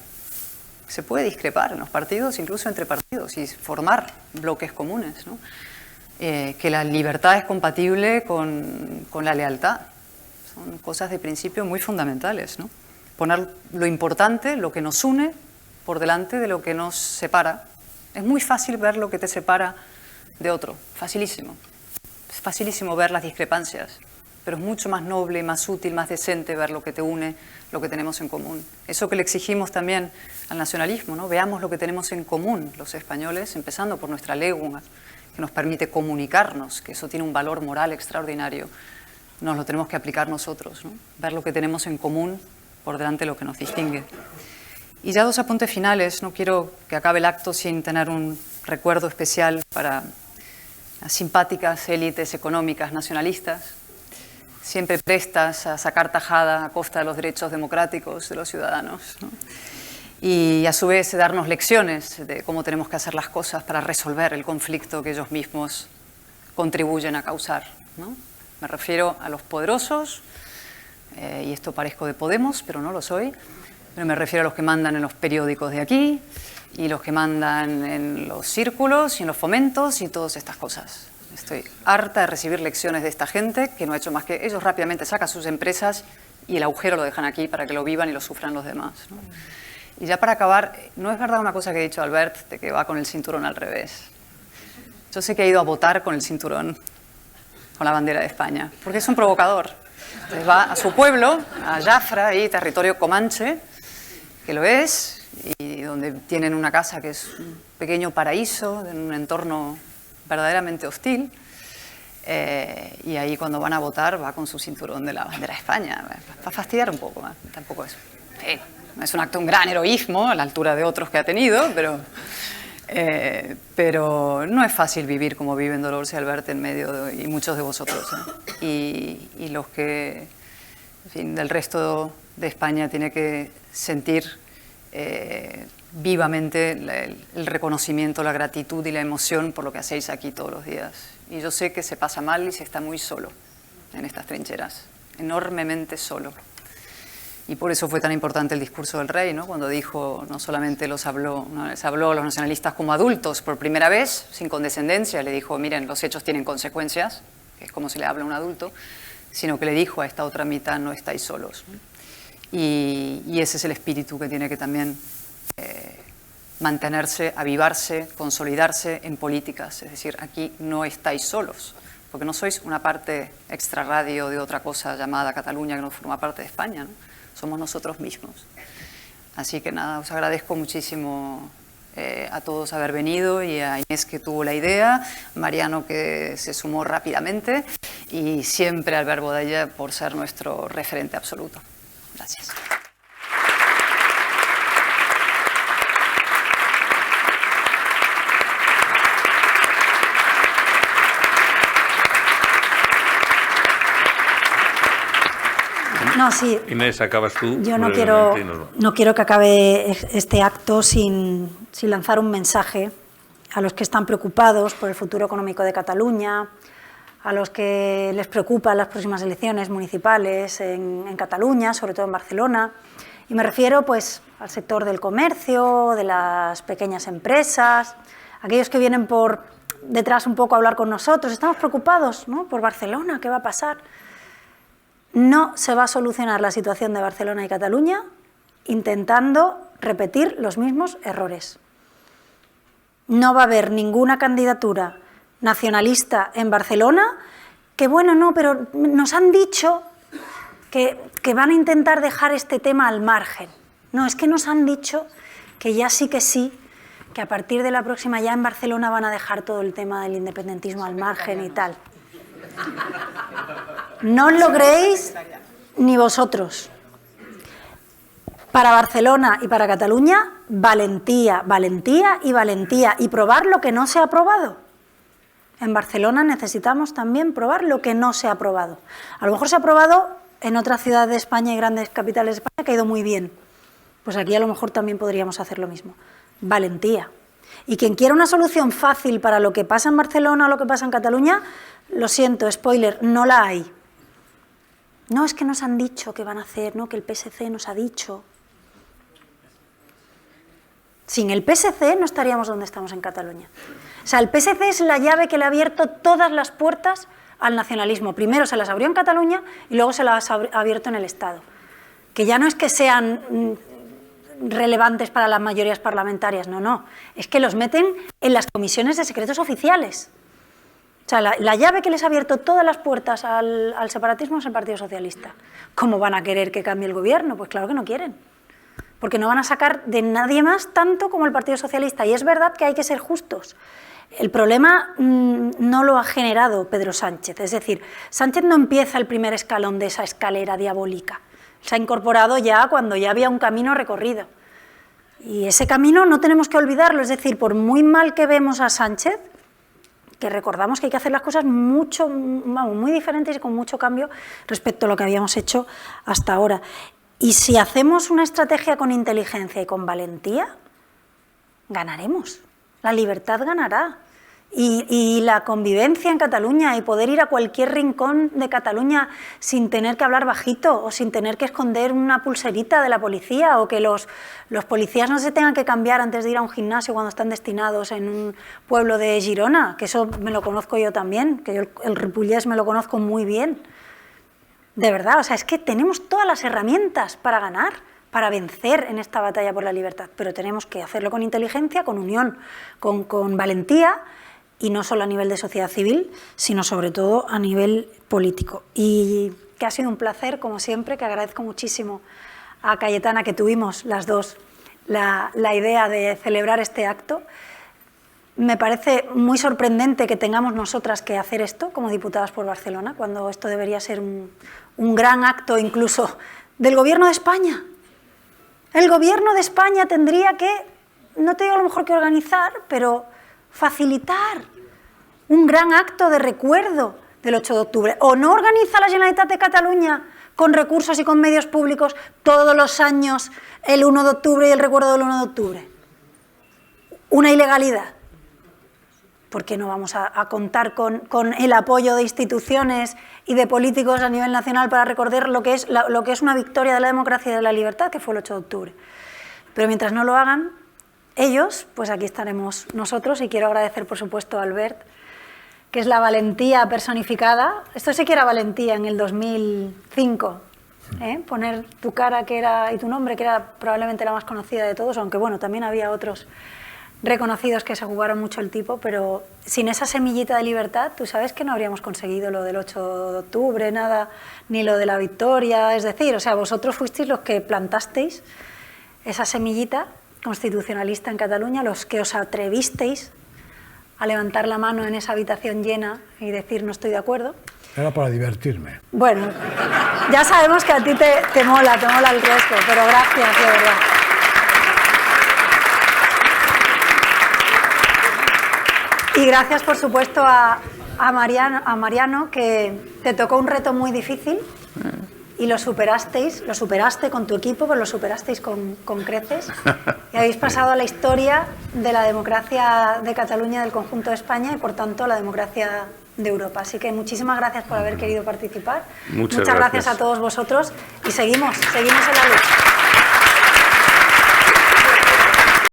M: Se puede discrepar en los partidos, incluso entre partidos, y formar bloques comunes, ¿no? Que la libertad es compatible con la lealtad. Son cosas de principio muy fundamentales, ¿no? Poner lo importante, lo que nos une, por delante de lo que nos separa. Es muy fácil ver lo que te separa de otro, facilísimo. Es facilísimo ver las discrepancias, pero es mucho más noble, más útil, más decente ver lo que te une, lo que tenemos en común. Eso que le exigimos también al nacionalismo, ¿no? Veamos lo que tenemos en común los españoles, empezando por nuestra lengua, que nos permite comunicarnos, que eso tiene un valor moral extraordinario. Nos lo tenemos que aplicar nosotros, ¿no? Ver lo que tenemos en común por delante de lo que nos distingue. Y ya 2 apuntes finales. No quiero que acabe el acto sin tener un recuerdo especial para las simpáticas élites económicas nacionalistas, siempre prestas a sacar tajada a costa de los derechos democráticos de los ciudadanos, ¿no? Y a su vez darnos lecciones de cómo tenemos que hacer las cosas para resolver el conflicto que ellos mismos contribuyen a causar, ¿no? Me refiero a los poderosos, y esto parezco de Podemos, pero no lo soy, pero me refiero a los que mandan en los periódicos de aquí y los que mandan en los círculos y en los fomentos y todas estas cosas. Estoy harta de recibir lecciones de esta gente que no ha hecho más que ellos rápidamente sacan sus empresas y el agujero lo dejan aquí para que lo vivan y lo sufran los demás, ¿no? Y ya para acabar, no es verdad una cosa que ha dicho Albert de que va con el cinturón al revés. Yo sé que ha ido a votar con el cinturón, con la bandera de España, porque es un provocador. Entonces va a su pueblo, a Jafra, ahí, territorio comanche, que lo es, y donde tienen una casa que es un pequeño paraíso, en un entorno verdaderamente hostil, y ahí cuando van a votar va con su cinturón de la bandera de España, para fastidiar un poco, ¿eh? Tampoco es... no es un acto, un gran heroísmo a la altura de otros que ha tenido, pero no es fácil vivir como viven Dolores y Albert en medio y muchos de vosotros, ¿eh? Y los que, en fin, del resto de España tiene que sentir vivamente el reconocimiento, la gratitud y la emoción por lo que hacéis aquí todos los días. Y yo sé que se pasa mal y se está muy solo en estas trincheras, enormemente solo. Y por eso fue tan importante el discurso del rey, ¿no? Cuando dijo, no solamente les habló a los nacionalistas como adultos por primera vez, sin condescendencia, le dijo, miren, los hechos tienen consecuencias, que es como se le habla a un adulto, sino que le dijo a esta otra mitad, no estáis solos, ¿no? Y ese es el espíritu que tiene que también mantenerse, avivarse, consolidarse en políticas. Es decir, aquí no estáis solos, porque no sois una parte extrarradio de otra cosa llamada Cataluña que no forma parte de España, ¿no? Somos nosotros mismos. Así que nada, os agradezco muchísimo a todos haber venido y a Inés que tuvo la idea, Mariano que se sumó rápidamente y siempre a Albert Boadella por ser nuestro referente absoluto. Gracias.
L: No, sí.
J: Inés, acabas tú.
L: Yo no quiero que acabe este acto sin lanzar un mensaje a los que están preocupados por el futuro económico de Cataluña, a los que les preocupan las próximas elecciones municipales en Cataluña, sobre todo en Barcelona. Y me refiero pues, al sector del comercio, de las pequeñas empresas, aquellos que vienen por detrás un poco a hablar con nosotros. Estamos preocupados, ¿no?, por Barcelona, ¿qué va a pasar? No se va a solucionar la situación de Barcelona y Cataluña intentando repetir los mismos errores. No va a haber ninguna candidatura nacionalista en Barcelona que, bueno, no, pero nos han dicho que van a intentar dejar este tema al margen. No, es que nos han dicho que ya sí, que a partir de la próxima ya en Barcelona van a dejar todo el tema del independentismo al margen y tal. No os logréis ni vosotros. Para Barcelona y para Cataluña, valentía, valentía y valentía. Y probar lo que no se ha aprobado. En Barcelona necesitamos también probar lo que no se ha aprobado. A lo mejor se ha aprobado en otras ciudades de España y grandes capitales de España que ha ido muy bien. Pues aquí a lo mejor también podríamos hacer lo mismo. Valentía. Y quien quiera una solución fácil para lo que pasa en Barcelona o lo que pasa en Cataluña, lo siento, spoiler, no la hay. No, es que nos han dicho que van a hacer, ¿no? Que el PSC nos ha dicho. Sin el PSC no estaríamos donde estamos en Cataluña. O sea, el PSC es la llave que le ha abierto todas las puertas al nacionalismo. Primero se las abrió en Cataluña y luego se las ha abierto en el Estado. Que ya no es que sean relevantes para las mayorías parlamentarias, no. Es que los meten en las comisiones de secretos oficiales. O sea, la llave que les ha abierto todas las puertas al separatismo es el Partido Socialista. ¿Cómo van a querer que cambie el gobierno? Pues claro que no quieren. Porque no van a sacar de nadie más tanto como el Partido Socialista. Y es verdad que hay que ser justos. El problema no lo ha generado Pedro Sánchez. Es decir, Sánchez no empieza el primer escalón de esa escalera diabólica. Se ha incorporado ya cuando ya había un camino recorrido. Y ese camino no tenemos que olvidarlo. Es decir, por muy mal que vemos a Sánchez, que recordamos que hay que hacer las cosas muy diferentes y con mucho cambio respecto a lo que habíamos hecho hasta ahora. Y si hacemos una estrategia con inteligencia y con valentía, ganaremos. La libertad ganará. Y la convivencia en Cataluña y poder ir a cualquier rincón de Cataluña sin tener que hablar bajito o sin tener que esconder una pulserita de la policía o que los policías no se tengan que cambiar antes de ir a un gimnasio cuando están destinados en un pueblo de Girona, que eso me lo conozco yo también, que yo el Ripollès me lo conozco muy bien. De verdad, o sea, es que tenemos todas las herramientas para ganar, para vencer en esta batalla por la libertad, pero tenemos que hacerlo con inteligencia, con unión, con valentía, y no solo a nivel de sociedad civil, sino sobre todo a nivel político. Y que ha sido un placer, como siempre, que agradezco muchísimo a Cayetana, que tuvimos las dos la idea de celebrar este acto. Me parece muy sorprendente que tengamos nosotras que hacer esto como diputadas por Barcelona, cuando esto debería ser un gran acto incluso del Gobierno de España. El Gobierno de España tendría que, no te digo a lo mejor que organizar, pero facilitar un gran acto de recuerdo del 8 de octubre. ¿O no organiza la Generalitat de Cataluña con recursos y con medios públicos todos los años el 1 de octubre y el recuerdo del 1 de octubre? Una ilegalidad. ¿Por qué no vamos a contar con el apoyo de instituciones y de políticos a nivel nacional para recordar lo que es una victoria de la democracia y de la libertad, que fue el 8 de octubre? Pero mientras no lo hagan ellos, pues aquí estaremos nosotros, y quiero agradecer, por supuesto, a Albert, que es la valentía personificada. Esto sí que era valentía en el 2005, poner tu cara y tu nombre, que era probablemente la más conocida de todos, aunque bueno, también había otros reconocidos que se jugaron mucho el tipo, pero sin esa semillita de libertad, tú sabes que no habríamos conseguido lo del 8 de octubre, nada, ni lo de la victoria. Es decir, o sea, vosotros fuisteis los que plantasteis esa semillita constitucionalista en Cataluña, los que os atrevisteis a levantar la mano en esa habitación llena y decir no estoy de acuerdo.
K: Era para divertirme.
L: Bueno, ya sabemos que a ti te mola el riesgo, pero gracias, de verdad. Y gracias, por supuesto, a Mariano, que te tocó un reto muy difícil y lo superaste con tu equipo, pero lo superasteis con creces. Y habéis pasado a la historia de la democracia de Cataluña, del conjunto de España y, por tanto, a la democracia de Europa. Así que muchísimas gracias por haber querido participar. Muchas gracias a todos vosotros y seguimos en la lucha.